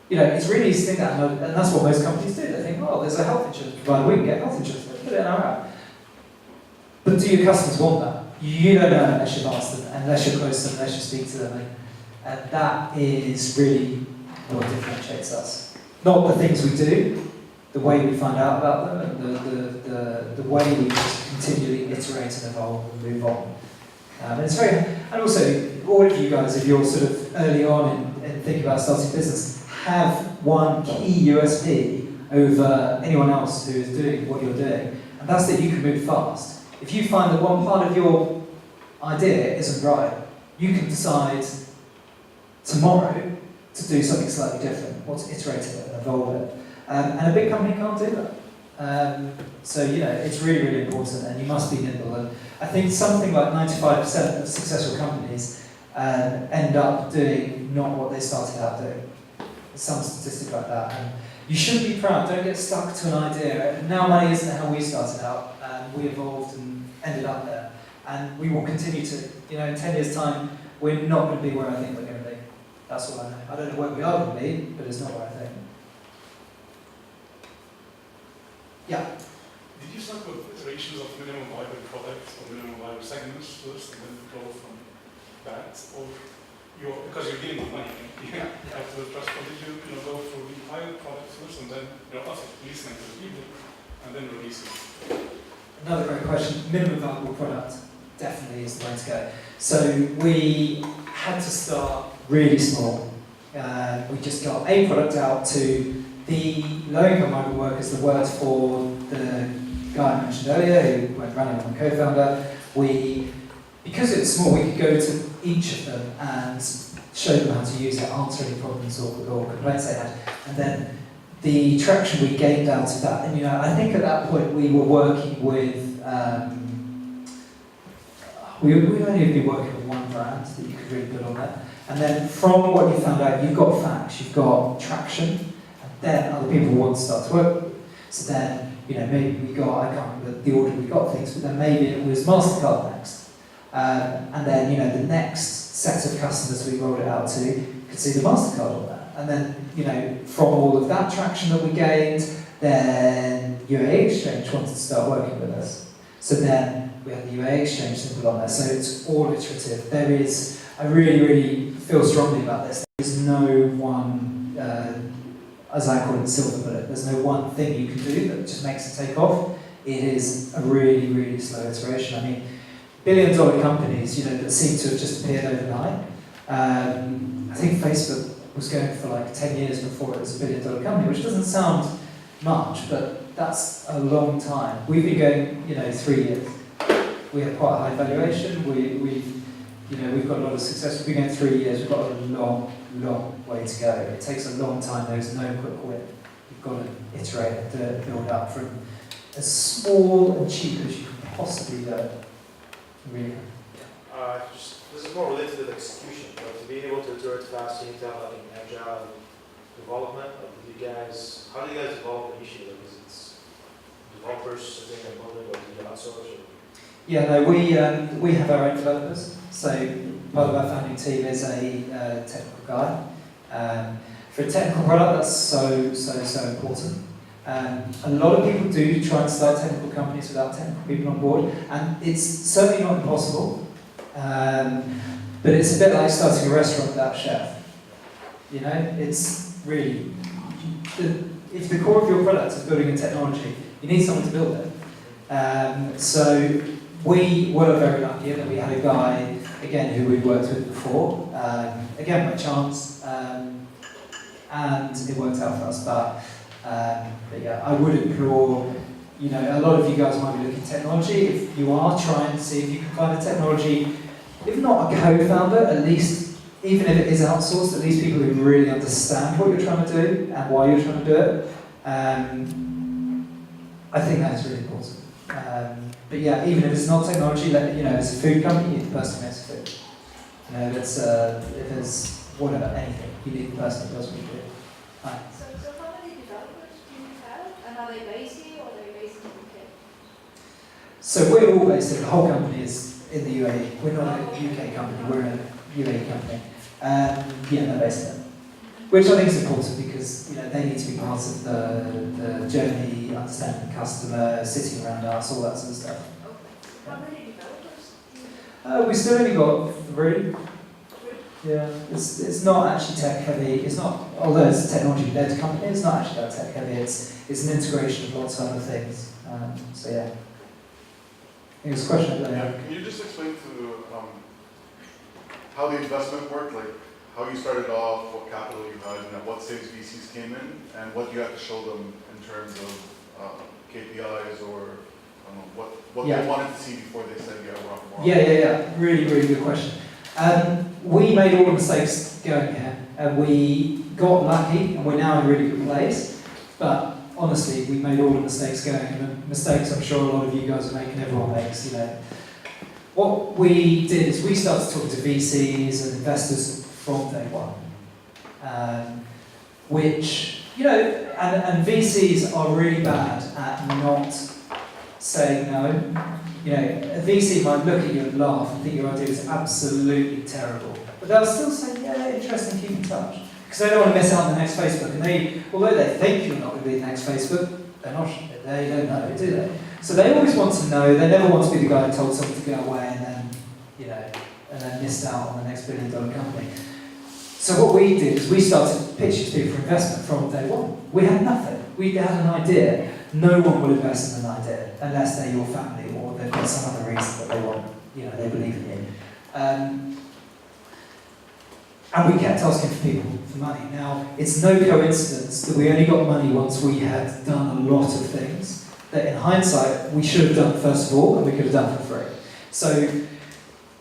Speaker 2: It's really easy to think that, and that's what most companies do. They think, oh, there's a health insurance provider, we can get health insurance, put it in our app. But do your customers want that? You don't know unless you've asked them, unless you're close to them, unless you speak to them. And that is really what differentiates us. Not the things we do, the way we find out about them, and the way we just continually iterate and evolve and move on. And it's very, and also, all of you guys, if you're sort of early on in thinking about starting a business, have one key USP over anyone else who is doing what you're doing, and that's that you can move fast. If you find that one part of your idea isn't right, you can decide tomorrow to do something slightly different, or to iterate it and evolve it. And a big company can't do that. So, it's really, really important, and you must be nimble. And I think something like 95% of successful companies end up doing not what they started out doing. There's some statistic like that. And you should be proud, don't get stuck to an idea. Now money isn't how we started out, we evolved and ended up there. And we will continue to, in 10 years' time, we're not going to be where I think we're going to be. That's all I know. I don't know where we are going to be, but it's not where I think. Yeah.
Speaker 5: Did you start with iterations of minimum viable products or minimum viable segments first, and then go from that, or because you're dealing with money, you have to trust. Or did you, go for the pilot product first, and then after listening to the people, and then releasing?
Speaker 2: Another great question. Minimum viable product definitely is the way to go. So we had to start really small. We just got a product out to the low-income migrant workers that worked for the guy I mentioned earlier, who went running on co-founder. Because it was small, we could go to each of them and show them how to use it, answer any problems or complaints they had. And then the traction we gained out of that, and I think at that point we were working with, we only been working with one brand that you could really build on that. And then from what you found out, you've got facts, you've got traction, and then other people want to start to work with you. So then, maybe we got, I can't remember the order we got things, but then maybe it was MasterCard next. And then, the next set of customers we rolled it out to could see the MasterCard on that. And then, from all of that traction that we gained, then UAE Exchange wanted to start working with us. So then we had the UAE Exchange symbol on there. So it's all iterative. I really, really feel strongly about this. There's no one, as I call it, silver bullet. There's no one thing you can do that just makes it take off. It is a really, really slow iteration. I mean, billion-dollar companies, that seem to have just appeared overnight. I think Facebook was going for like 10 years before it was a billion-dollar company, which doesn't sound much, but that's a long time. We've been going, 3 years. We have quite a high valuation. We've got a lot of success. We've been going 3 years. We've got a long, long way to go. It takes a long time. There's no quick win. You've got to iterate and build up from as small and cheap as you can possibly do. Really.
Speaker 6: This is more related to the execution, but to be able to iterate fast, you need to have like an agile development. How do you guys develop initially? Like, is it developers sitting and building, or do you outsource? Or?
Speaker 2: Yeah, no, we have our own developers. So part of our founding team is a technical guy. For a technical product, that's so important. A lot of people do try and start technical companies without technical people on board, and it's certainly not impossible. But it's a bit like starting a restaurant without a chef. It's really, if the core of your product is building a technology, you need someone to build it. So we were very lucky that we had a guy, again, who we'd worked with before, again by chance, and it worked out for us. But yeah, I would implore, a lot of you guys might be looking at technology. If you are, trying to see if you can find a technology, if not a co-founder, at least, even if it is outsourced, at least people who really understand what you're trying to do and why you're trying to do it. I think that is really important. But yeah, even if it's not technology, if it's a food company, you need the person who makes the food. If it's whatever, anything, you need the person who does what you do. Right.
Speaker 8: So how many developers do you have, and are they based here or are they based in the UK?
Speaker 2: So we're all based in, the whole company is in the UAE. We're not a UK company, we're a UAE company. Yeah, they're based there. Which I think is important because they need to be part of the journey, understanding the customer, sitting around us, all that sort of stuff.
Speaker 8: Okay. How many developers do you have?
Speaker 2: We still only got 3. Yeah, it's not actually tech heavy. It's not, although it's a technology-led company, it's not actually that tech heavy. It's an integration of lots of other things. So yeah. It was a question over
Speaker 9: Yeah,
Speaker 2: there.
Speaker 9: can you just explain to how the investment worked, like how you started off, what capital you had, and at what stage VCs came in, and what you had to show them in terms of KPIs or I don't know, what
Speaker 2: Yeah.
Speaker 9: they wanted to see before they said, yeah, we're off more.
Speaker 2: Yeah. Really, really good question. We made all the mistakes going here, and we got lucky, and we're now in a really good place. But honestly, we made all the mistakes going, and the mistakes I'm sure a lot of you guys are making, everyone makes, you know. What we did is we started talking to VCs and investors from day one, which, you know, and VCs are really bad at not saying no. You know, a VC might look at you and laugh and think your idea is absolutely terrible, but they'll still say, yeah, interesting, keep in touch. Because they don't want to miss out on the next Facebook, and they, although they think you're not going to be the next Facebook, they're not, they don't know, do they? So they always want to know, they never want to be the guy who told someone to go away and then, you know, and then missed out on the next $1 billion company. So what we did is we started pitching to people for investment from day one. We had nothing. We had an idea. No one will invest in an idea unless they're your family or they've got some other reason that they want, you know, they believe in you. And we kept asking for people for money. Now, it's no coincidence that we only got money once we had done a lot of things that in hindsight we should have done first of all and we could have done for free. So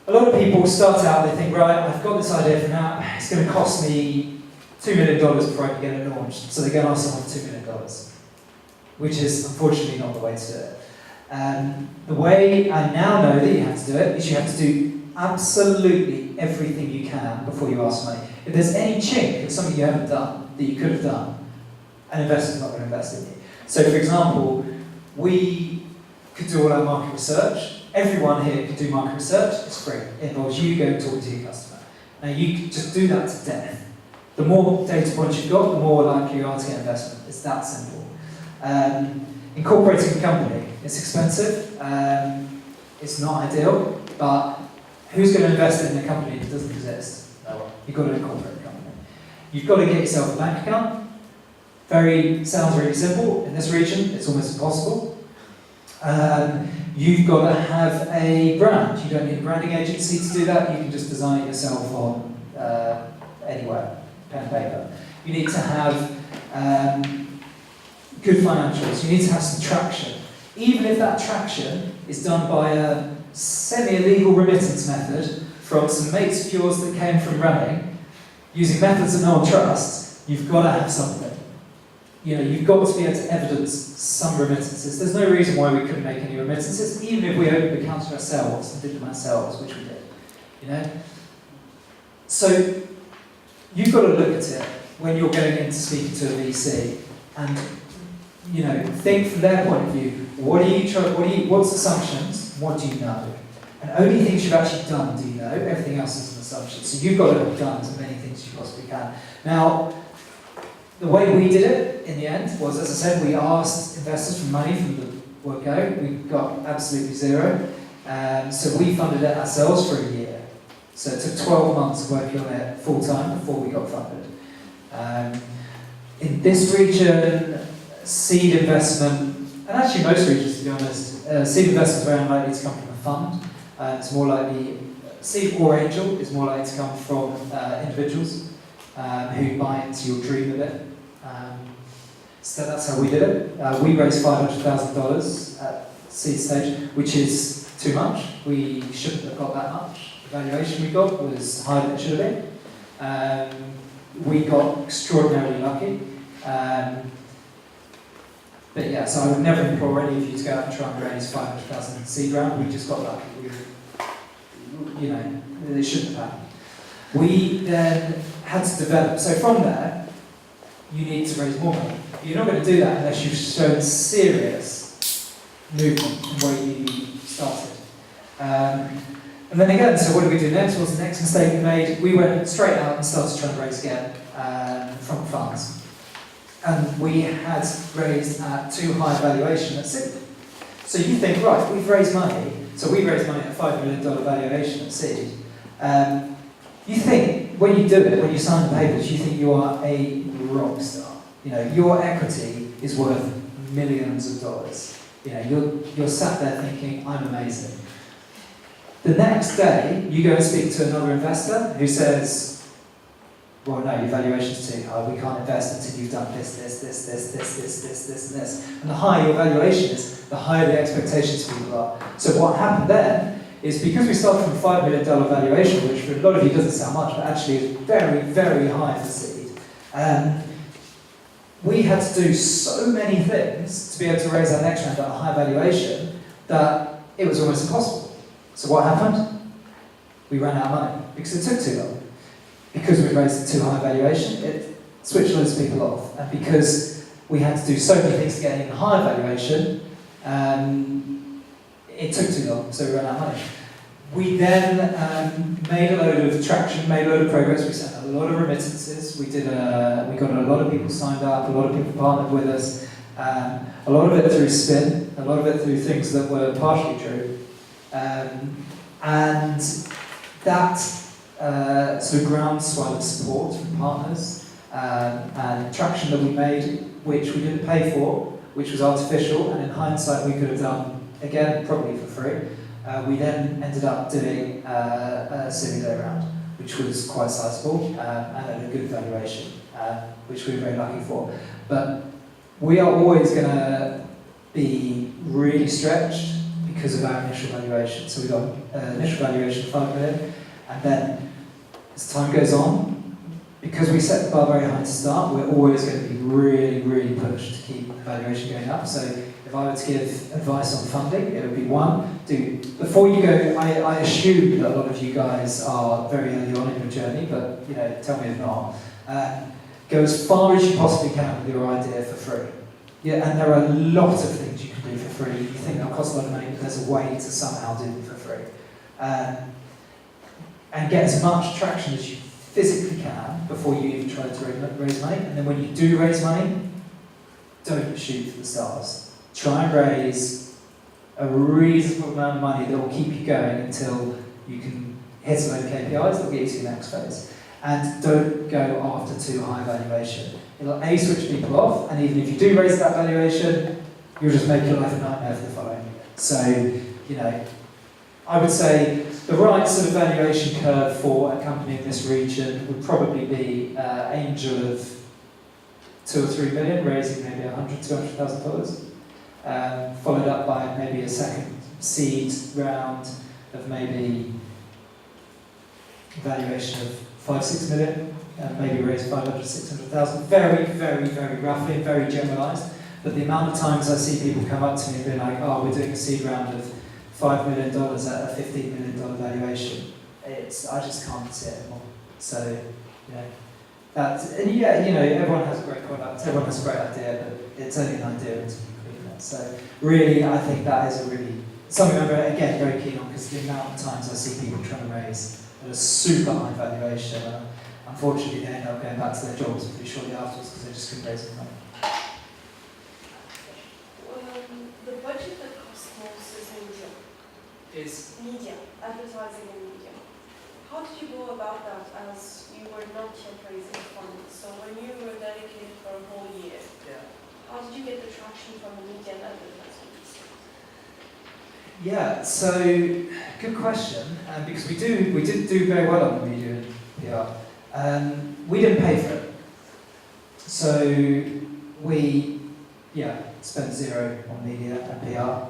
Speaker 2: a lot of people start out, they think, right, I've got this idea for now, it's going to cost me $2 million before I can get it launched. So they go and ask someone for $2 million, which is unfortunately not the way to do it. The way I now know that you have to do it is you have to do absolutely everything you can before you ask money. If there's any chink of something you haven't done that you could have done, an investor's not going to invest in you. So for example, we could do all our market research. Everyone here can do market research, it's free. It involves you going and talking to your customer. Now you can just do that to death. The more data points you've got, the more likely you are to get investment. It's that simple. Incorporating a company, it's expensive, it's not ideal, but who's going to invest in a company that doesn't exist? No one. You've got to incorporate a company. You've got to get yourself a bank account. Sounds really simple. In this region, it's almost impossible. You've got to have a brand. You don't need a branding agency to do that. You can just design it yourself on anywhere, pen and paper. You need to have good financials. You need to have some traction. Even if that traction is done by a semi-illegal remittance method from some mates of yours that came from running, using methods that no one trusts, you've got to have something. You know, you've got to be able to evidence some remittances. There's no reason why we couldn't make any remittances, even if we opened accounts for ourselves and did them ourselves, which we did. You know? So, you've got to look at it when you're going into speaking to a VC and, you know, think from their point of view, what's assumptions, what do you know? And only things you've actually done do you know, everything else is an assumption. So you've got to have done as many things as you possibly can. Now, the way we did it, in the end, was, as I said, we asked investors for money from the word go. We got absolutely zero. So we funded it ourselves for a year. So it took 12 months of working on it full-time before we got funded. In this region, seed investment, and actually most regions, to be honest, seed investment is very unlikely to come from a fund. It's more likely, seed or angel is more likely to come from individuals who buy into your dream of it. So that's how we did it. We raised $500,000 at seed stage, which is too much. We shouldn't have got that much. The valuation we got was higher than it should have been. We got extraordinarily lucky. But yeah, so I would never implore any of you to go out and try and raise 500,000 seed round. We just got lucky. You know, it shouldn't have happened. We then had to develop. So from there, you need to raise more money. You're not going to do that unless you've shown serious movement from where you started. And then again, so what did we do next? What was the next mistake we made? We went straight out and started trying to raise again from funds. And we had raised at too high a valuation at seed. So you think, right, we've raised money. So we raised money at a $5 million valuation at seed. You think, when you do it, when you sign the papers, you think you are a rock star. You know, your equity is worth millions of dollars. You know, you're sat there thinking, I'm amazing. The next day, you go and speak to another investor who says, well, no, your valuation's too high. We can't invest until you've done this, and this. And the higher your valuation is, the higher the expectations for people are. So what happened then is because we started from a $5 million valuation, which for a lot of you doesn't sound much, but actually is very, very high for seed, we had to do so many things to be able to raise our next round at a high valuation that it was almost impossible. So what happened? We ran out of money because it took too long. Because we raised a too high valuation, it switched loads of people off. And because we had to do so many things to get an even higher valuation, it took too long, so we ran out of money. We then made a load of traction, made a load of progress. We sent a lot of remittances. We got a lot of people signed up. A lot of people partnered with us. A lot of it through spin. A lot of it through things that were partially true. And that sort of groundswell of support from partners and traction that we made, which we didn't pay for, which was artificial, and in hindsight we could have done again probably for free. We then ended up doing a Series A round, which was quite sizable and at a good valuation, which we were very lucky for. But we are always going to be really stretched because of our initial valuation. So we got an initial valuation of 5 million, and then as time goes on, because we set the bar very high to start, we're always going to be really, really pushed to keep the valuation going up. So if I were to give advice on funding, it would be one, before you go, I assume that a lot of you guys are very early on in your journey, but you know, tell me if not. Go as far as you possibly can with your idea for free. Yeah, and there are a lot of things you can do for free. You think they'll cost a lot of money, but there's a way to somehow do them for free. And get as much traction as you physically can before you even try to raise money. And then when you do raise money, don't shoot for the stars. Try and raise a reasonable amount of money that will keep you going until you can hit a load of KPIs that will get you to the next phase. And don't go after too high valuation. It'll A, switch people off, and even if you do raise that valuation, you'll just make your life a nightmare for the following. So, you know, I would say the right sort of valuation curve for a company in this region would probably be angel of 2 or 3 million, raising maybe $100,000-$200,000, followed up by maybe a second seed round of maybe valuation of 5-6 million, maybe raise 500,000-600,000. Very, very, very roughly and very generalised. But the amount of times I see people come up to me and be like, "Oh, we're doing a seed round of $5 million at a $15 million valuation," I just can't see it anymore. So, you know, and yeah, you know, everyone has a great product, everyone has a great idea, but it's only an idea until you complete it. So, really, I think that is something I'm very keen on, because the amount of times I see people trying to raise at a super high valuation, unfortunately, they end up going back to their jobs pretty shortly afterwards because they just couldn't raise the money.
Speaker 4: The budget that costs most is media.
Speaker 2: Is
Speaker 4: Media, advertising and media. How did you go about that as you were not yet raising funds? So when you were dedicated for a whole year, how did you get the traction from the media and advertisements?
Speaker 2: Yeah, so good question, because we did do very well on the media and PR. We didn't pay for it, so we spent zero on media and PR.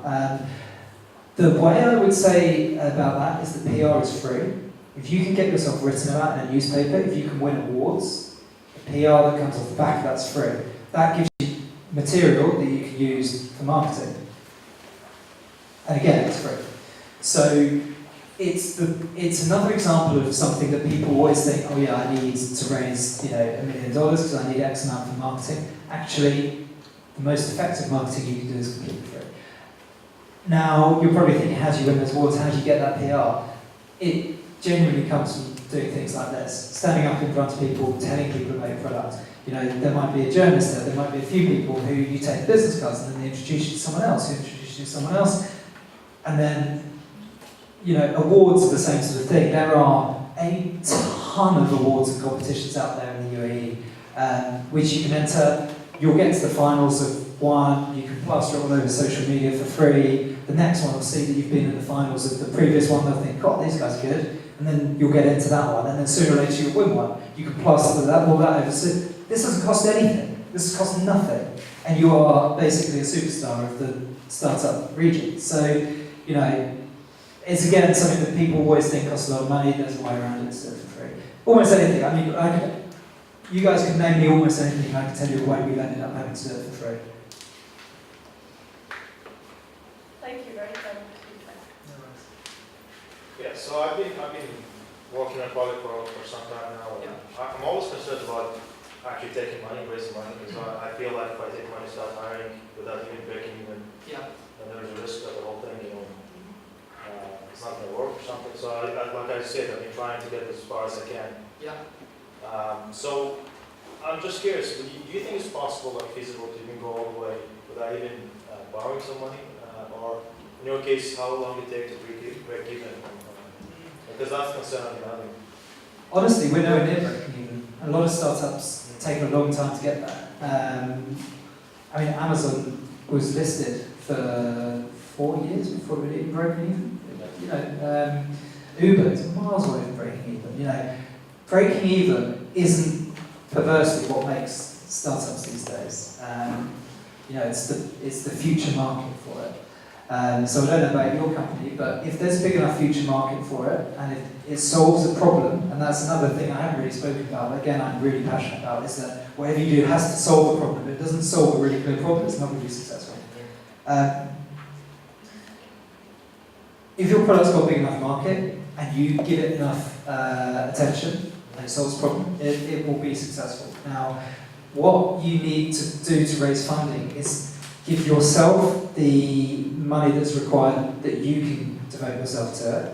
Speaker 2: The way I would say about that is that PR is free. If you can get yourself written about in a newspaper, if you can win awards, the PR that comes off the back of that's free. That gives you material that you can use for marketing. And again, it's free. So it's another example of something that people always think, oh yeah, I need to raise $1 million because I need X amount for marketing. Actually, the most effective marketing you can do is completely free. Now, you're probably thinking, how do you win those awards? How do you get that PR? It genuinely comes from doing things like this. Standing up in front of people, telling people about your product. You know, there might be a journalist there might be a few people who you take business cards and then they introduce you to someone else, who introduces you to someone else. And then, awards are the same sort of thing. There are a ton of awards and competitions out there in the UAE, which you can enter. You'll get to the finals of one, you can plaster it all over social media for free. The next one will see that you've been in the finals of the previous one, they'll think, God, these guys are good. And then you'll get into that one, and then sooner or later you'll win one. You can plaster that, all that over. So this doesn't cost anything. This has cost nothing. And you are basically a superstar of the startup region. So, you know, it's again something that people always think costs a lot of money. There's a way around it, it's for free. Almost anything. I mean, you guys can name me almost anything. I can tell you why we've ended up having to do it for free.
Speaker 4: Thank you very much.
Speaker 6: Yeah, so I've been working on product for some time now. And I'm always concerned about actually taking money, raising money, because I feel like if I take money, start hiring without even breaking even, then there's a risk that the whole thing, it's not going to work or something. So like I said, I've been trying to get as far as I can. So I'm just curious, do you think it's possible, like feasible, to even go all the way without even borrowing some money? Or in your case, how long it take to break even? Because that's the concern I'm having.
Speaker 2: Honestly, we're nowhere near breaking even. A lot of startups take a long time to get there. I mean, Amazon was listed for 4 years before it even broke even. You know, Uber is miles away from breaking even. You know, breaking even isn't perversely what makes startups these days. You know, it's the future market for it. So I don't know about your company, but if there's a big enough future market for it, and if it solves a problem, and that's another thing I haven't really spoken about, but again I'm really passionate about, is that whatever you do has to solve a problem. If it doesn't solve a really clear problem, it's not going to be successful. If your product's got a big enough market, and you give it enough attention, and it solves a problem, it will be successful. Now, what you need to do to raise funding is give yourself the money that's required that you can devote yourself to it,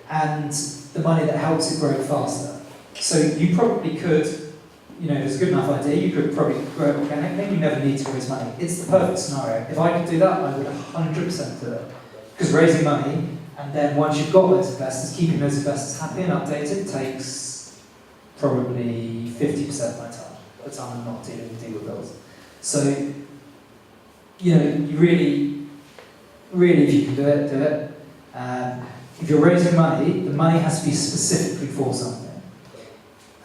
Speaker 2: and the money that helps it grow faster. So you probably could, you know, if it's a good enough idea, you could probably grow it organically. You never need to raise money. It's the perfect scenario. If I could do that, I would 100% do it. Because raising money, and then once you've got those investors, keeping those investors happy and updated takes probably 50% of my time. By the time I'm not dealing with bills. So, you know, you really, if you can do it, do it. If you're raising money, the money has to be specifically for something.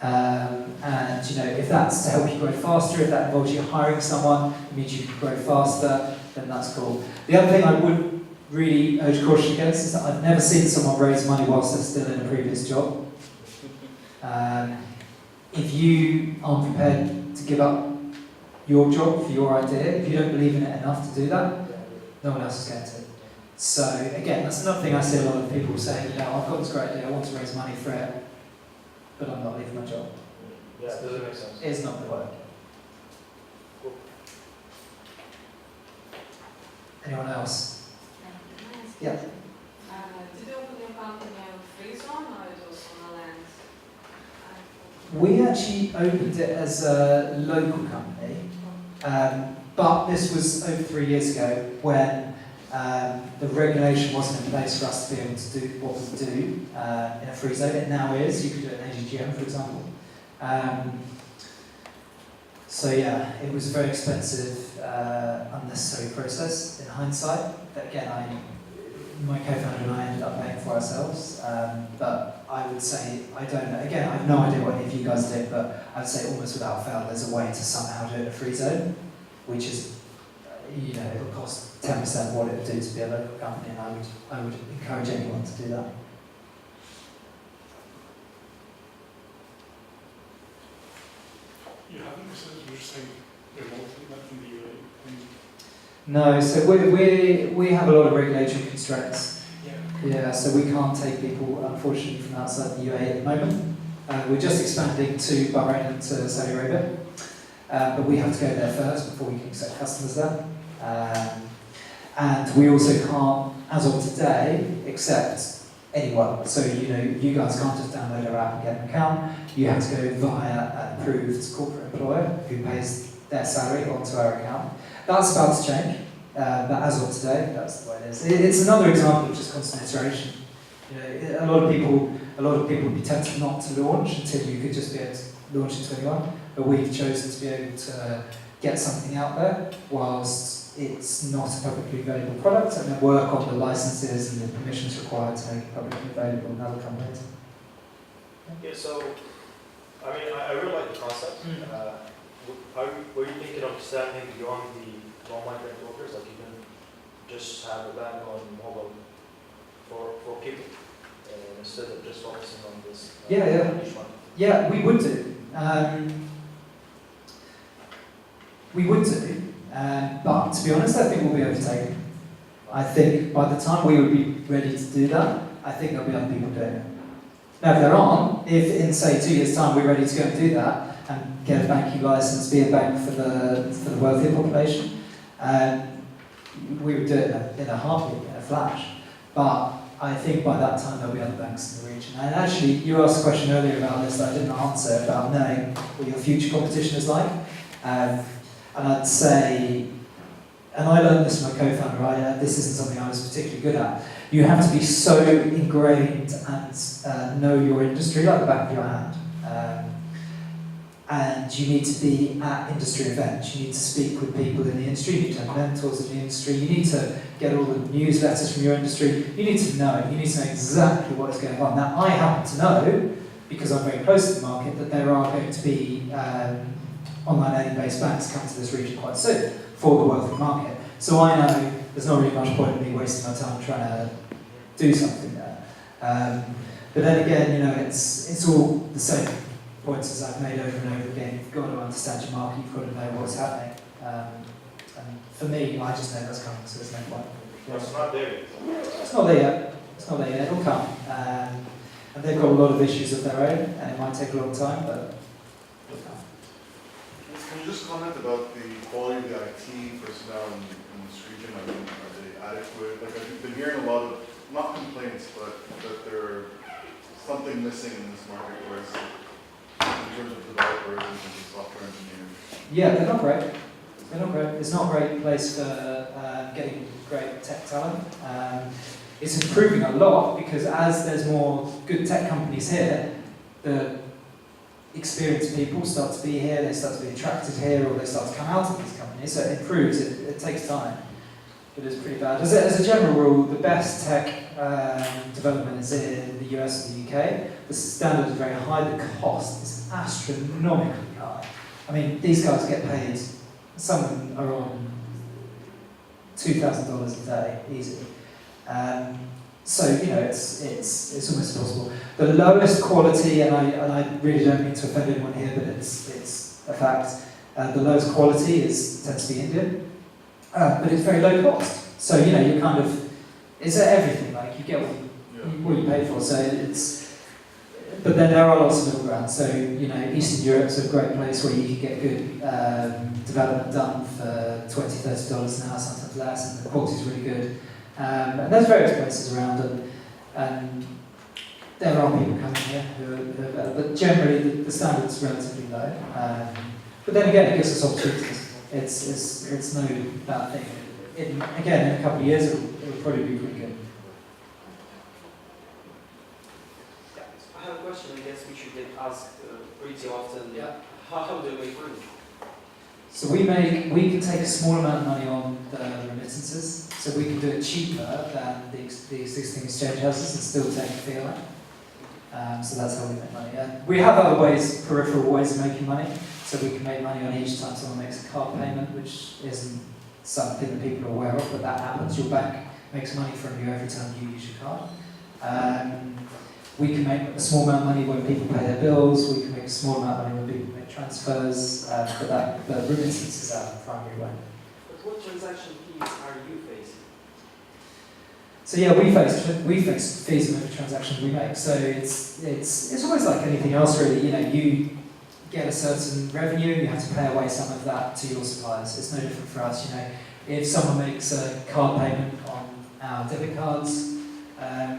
Speaker 2: And, you know, if that's to help you grow faster, if that involves you hiring someone, it means you can grow faster, then that's cool. The other thing I would really urge caution against is that I've never seen someone raise money whilst they're still in a previous job. If you aren't prepared to give up your job for your idea, if you don't believe in it enough to do that, no one else is going to. So again, that's another thing I see a lot of people saying, you know, I've got this great idea, I want to raise money for it, but I'm not leaving my job.
Speaker 6: Yeah, does it make sense?
Speaker 2: It's not going to work.
Speaker 6: Cool.
Speaker 2: Anyone else? Yeah.
Speaker 3: Did you open your company on free zone or it was on a land?
Speaker 2: We actually opened it as a local company, but this was over 3 years ago when the regulation wasn't in place for us to be able to do what we do in a free zone. It now is. You could do it in AGGM, for example. So yeah, it was a very expensive, unnecessary process in hindsight. That again, my co-founder and I ended up paying for ourselves. But I would say, I don't know, again, I have no idea what any of you guys did, but I'd say almost without fail, there's a way to somehow do it in a free zone, which is, you know, it'll cost 10% what it would do to be a local company, and I would encourage anyone to do that.
Speaker 5: You haven't considered, you're saying remotely, not in the UAE?
Speaker 2: No, so we have a lot of regulatory constraints.
Speaker 5: Yeah.
Speaker 2: Yeah, so we can't take people, unfortunately, from outside the UAE at the moment. We're just expanding to Bahrain and to Saudi Arabia, but we have to go there first before we can accept customers there. And we also can't, as of today, accept anyone. So, you know, you guys can't just download our app and get an account. You have to go via an approved corporate employer who pays their salary onto our account. That's about to change, but as of today, that's the way it is. It's another example of just constant iteration. You know, a lot of people would be tempted not to launch until you could just be able to launch into anyone. But we've chosen to be able to get something out there whilst it's not a publicly available product, and then work on the licenses and the permissions required to make it publicly available in other companies.
Speaker 6: Yeah, so, I mean, I really like the concept. Were you thinking of extending beyond the online rent brokers, like you can just have a bank on mobile for people, instead of just focusing on this? Niche market?
Speaker 2: Yeah, we would do. But to be honest, I think we'll be overtaken. I think by the time we would be ready to do that, I think there'll be other people doing it. Now, if there aren't, if in say 2 years' time we're ready to go and do that and get a banking license, be a bank for the wealthier population, we would do it in a heartbeat, in a flash. But I think by that time there'll be other banks in the region. And actually, you asked a question earlier about this that I didn't answer, about knowing what your future competition is like. And I'd say, and I learned this from my co-founder, this isn't something I was particularly good at, you have to be so ingrained and know your industry like the back of your hand. And you need to be at industry events, you need to speak with people in the industry, you need to have mentors in the industry, you need to get all the newsletters from your industry, you need to know it, you need to know exactly what is going on. Now, I happen to know, because I'm very close to the market, that there are going to be online based banks coming to this region quite soon for the wealthy market. So I know there's not really much point in me wasting my time trying to do something there. But then again, it's all the same points as I've made over and over again. You've got to understand your market, you've got to know what's happening. And for me, I just know that's coming, so there's no point.
Speaker 6: No, it's not there yet.
Speaker 2: It's not there yet. It's not there yet. It'll come. And they've got a lot of issues of their own, and it might take a long time, but it'll come.
Speaker 9: Can you just comment about the quality of the IT personnel in this region? I mean, are they adequate? Like, I've been hearing a lot of, not complaints, but that there's something missing in this market, whereas in terms of developers and software engineers.
Speaker 2: Yeah, they're not great. They're not great. It's not a great place for getting great tech talent. It's improving a lot because as there's more good tech companies here, the experienced people start to be here, they start to be attracted here, or they start to come out of these companies, so it improves. It takes time. It is pretty bad. As a general rule, the best tech development is in the US and the UK. The standard is very high, the cost is astronomically high. I mean, these guys get paid, some of them are on $2,000 a day, easy. So, it's almost impossible. The lowest quality, and I really don't mean to offend anyone here, but it's a fact, the lowest quality tends to be Indian, but it's very low cost. So, you're kind of, it's everything, like, you get what you pay for, so but then there are lots of middle ground. So, Eastern Europe's a great place where you can get good development done for $20, $30 an hour, sometimes less, and the quality's really good. And there's various places around, and there are people coming here who are better, but generally the standard's relatively low. But then again, it gives us opportunities. It's no bad thing. In a couple of years, it'll probably be pretty good.
Speaker 10: I have a question, I guess we should get asked pretty often.
Speaker 2: Yeah.
Speaker 10: How do we make money?
Speaker 2: So we can take a small amount of money on the remittances, so we can do it cheaper than the existing exchange houses and still take a fee on it. So that's how we make money. We have other ways, peripheral ways of making money, so we can make money on each time someone makes a card payment, which isn't something that people are aware of, but that happens. Your bank makes money from you every time you use your card. We can make a small amount of money when people pay their bills, we can make a small amount of money when people make transfers, but remittances is our primary way.
Speaker 10: But what transaction fees are you facing?
Speaker 2: So yeah, we face fees on every transaction we make. So it's always like anything else really. You get a certain revenue, you have to pay away some of that to your suppliers. It's no different for us. If someone makes a card payment on our debit cards,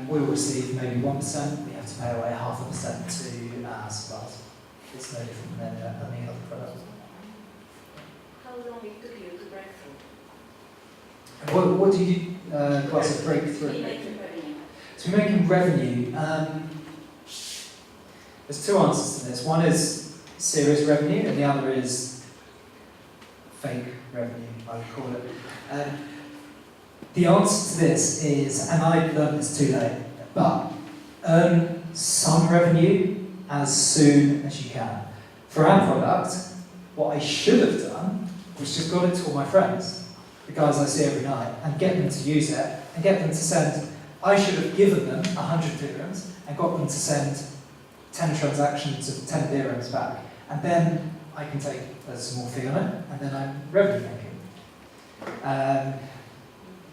Speaker 2: we'll receive maybe 1%. We have to pay away 0.5% to our suppliers. It's no different than any other product.
Speaker 8: How long it took you to break through?
Speaker 2: What do you class as breakthrough?
Speaker 8: Making revenue.
Speaker 2: So we're making revenue. There's two answers to this. One is serious revenue, and the other is fake revenue, I would call it. The answer to this is, and I learned this too late, but earn some revenue as soon as you can. For our product, what I should have done was just got it to all my friends, the guys I see every night, and get them to use it, and get them to send. I should have given them 100 dirhams and got them to send 10 transactions of 10 dirhams back, and then I can take a small fee on it, and then I'm revenue making.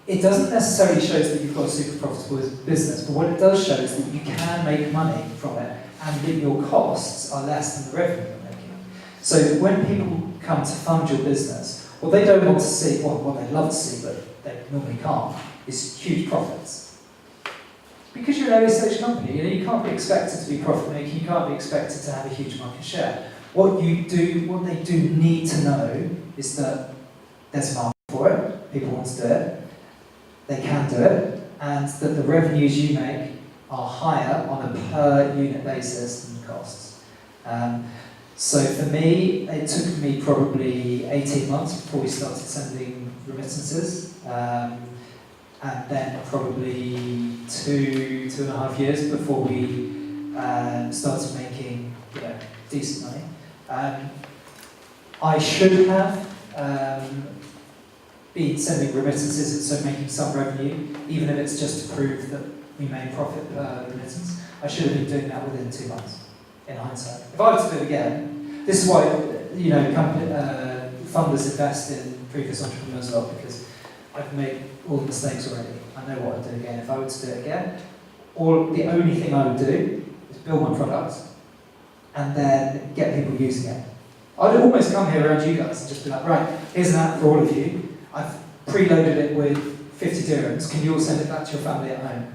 Speaker 2: It doesn't necessarily show that you've got a super profitable business, but what it does show is that you can make money from it, and that your costs are less than the revenue you're making. So when people come to fund your business, what they don't want to see, well, what they'd love to see, but they normally can't, is huge profits. Because you're an early stage company, you can't be expected to be profit making, you can't be expected to have a huge market share. What they do need to know is that there's a market for it, people want to do it, they can do it, and that the revenues you make are higher on a per unit basis than the costs. So for me, it took me probably 18 months before we started sending remittances, and then probably 2.5 years before we started making decent money. I should have been sending remittances, so making some revenue, even if it's just to prove that we made profit per remittance. I should have been doing that within 2 months, in hindsight. If I were to do it again, this is why funders invest in previous entrepreneurs a lot, because I've made all the mistakes already. I know what I'd do again. If I were to do it again, the only thing I would do is build my product and then get people using it. I'd almost come here around you guys and just be like, right, here's an app for all of you. I've preloaded it with 50 dirhams. Can you all send it back to your family at home?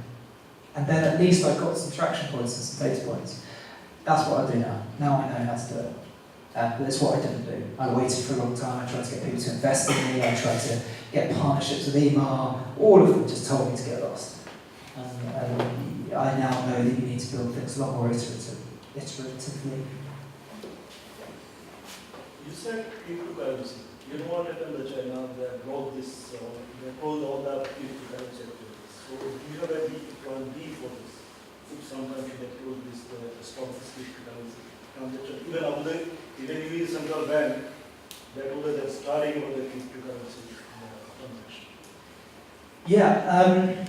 Speaker 2: And then at least I've got some traction points and some data points. That's what I do now. Now I know how to do it. But it's what I didn't do. I waited for a long time. I tried to get people to invest in me. I tried to get partnerships with Ema. All of them just told me to get lost. And I now know that you need to build things a lot more iteratively.
Speaker 11: You said cryptocurrency. You know what happened in China? They broke this, they closed all the cryptocurrency activities. So do you have any plan B for this? If some country they close this, stop this cryptocurrency transaction. Even although even US central bank, they told that they're starting with the cryptocurrency transaction.
Speaker 2: Yeah.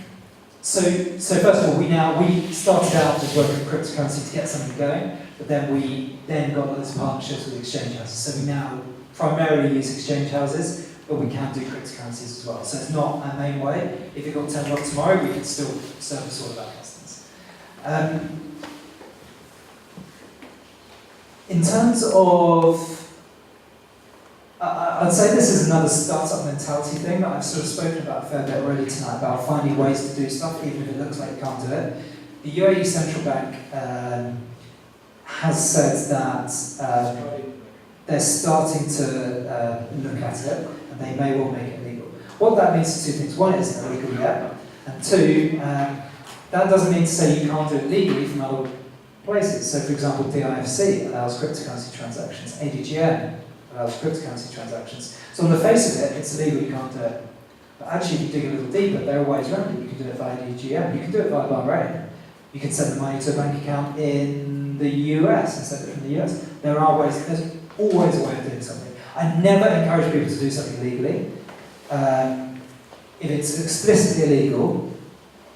Speaker 2: So first of all, we started out just working with cryptocurrency to get something going, but then we got loads of partnerships with exchange houses. So we now primarily use exchange houses, but we can do cryptocurrencies as well. So it's not our main way. If it got turned on tomorrow, we could still service all of our customers. In terms of, I'd say this is another startup mentality thing that I've sort of spoken about a fair bit already tonight, about finding ways to do stuff even if it looks like you can't do it. The UAE Central Bank has said that they're starting to look at it, and they may well make it legal. What that means is two things. One, it isn't illegal yet, and two, that doesn't mean to say you can't do it legally from other places. So for example, DIFC allows cryptocurrency transactions, ADGM allows cryptocurrency transactions. So on the face of it, it's illegal, you can't do it. But actually, if you dig a little deeper, there are ways around it. You can do it via ADGM, you can do it via Bahrain. You can send the money to a bank account in the US and send it from the US. There are ways, there's always a way of doing something. I never encourage people to do something legally. If it's explicitly illegal,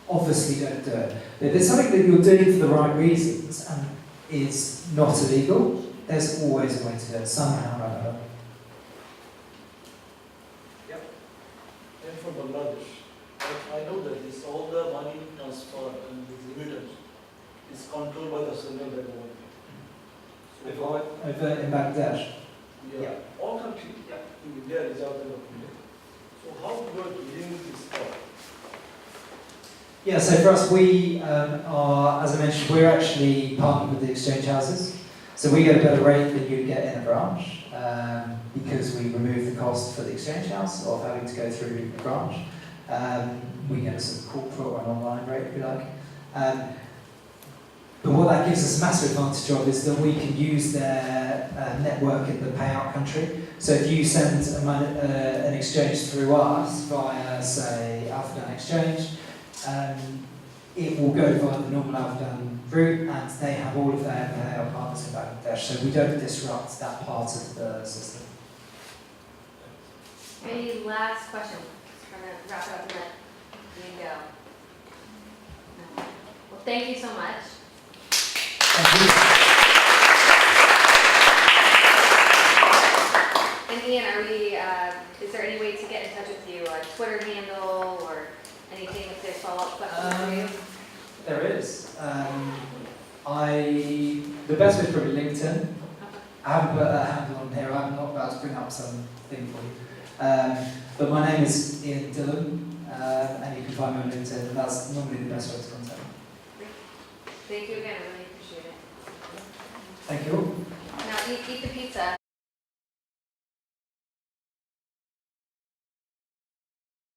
Speaker 2: obviously don't do it. But if it's something that you're doing for the right reasons and is not illegal, there's always a way to do it, somehow or other.
Speaker 11: Yep. And for Bangladesh, I know that this all the money transfer and the remittance is controlled by the central bank government. So
Speaker 2: Over in Bangladesh?
Speaker 11: yeah. All countries, in India, Reserve Bank of India. So how you are dealing with this problem?
Speaker 2: Yeah, so for us, we are, as I mentioned, we're actually partnered with the exchange houses. So we get a better rate than you'd get in a branch because we remove the cost for the exchange house of having to go through a branch. We get a sort of corporate or an online rate, if you like. But what that gives us a massive advantage of is that we can use their network in the payout country. So if you send an exchange through us via, say, Alphadan Exchange, it will go via the normal Alphadan route, and they have all of their payout partners in Bangladesh, so we don't disrupt that part of the system.
Speaker 1: Any last questions? Just trying to wrap it up and let Ian go. No. Well, thank you so much.
Speaker 2: Thank you.
Speaker 1: And Ian, is there any way to get in touch with you, a Twitter handle or anything if there's follow-up questions for you?
Speaker 2: There is. The best way is probably LinkedIn. I haven't put a handle on here. I'm not about to bring up something for you. But my name is Ian Dillon, and you can find me on LinkedIn, and that's normally the best way to contact me.
Speaker 1: Thank you again, I really appreciate it.
Speaker 2: Thank you all.
Speaker 1: Now eat the pizza.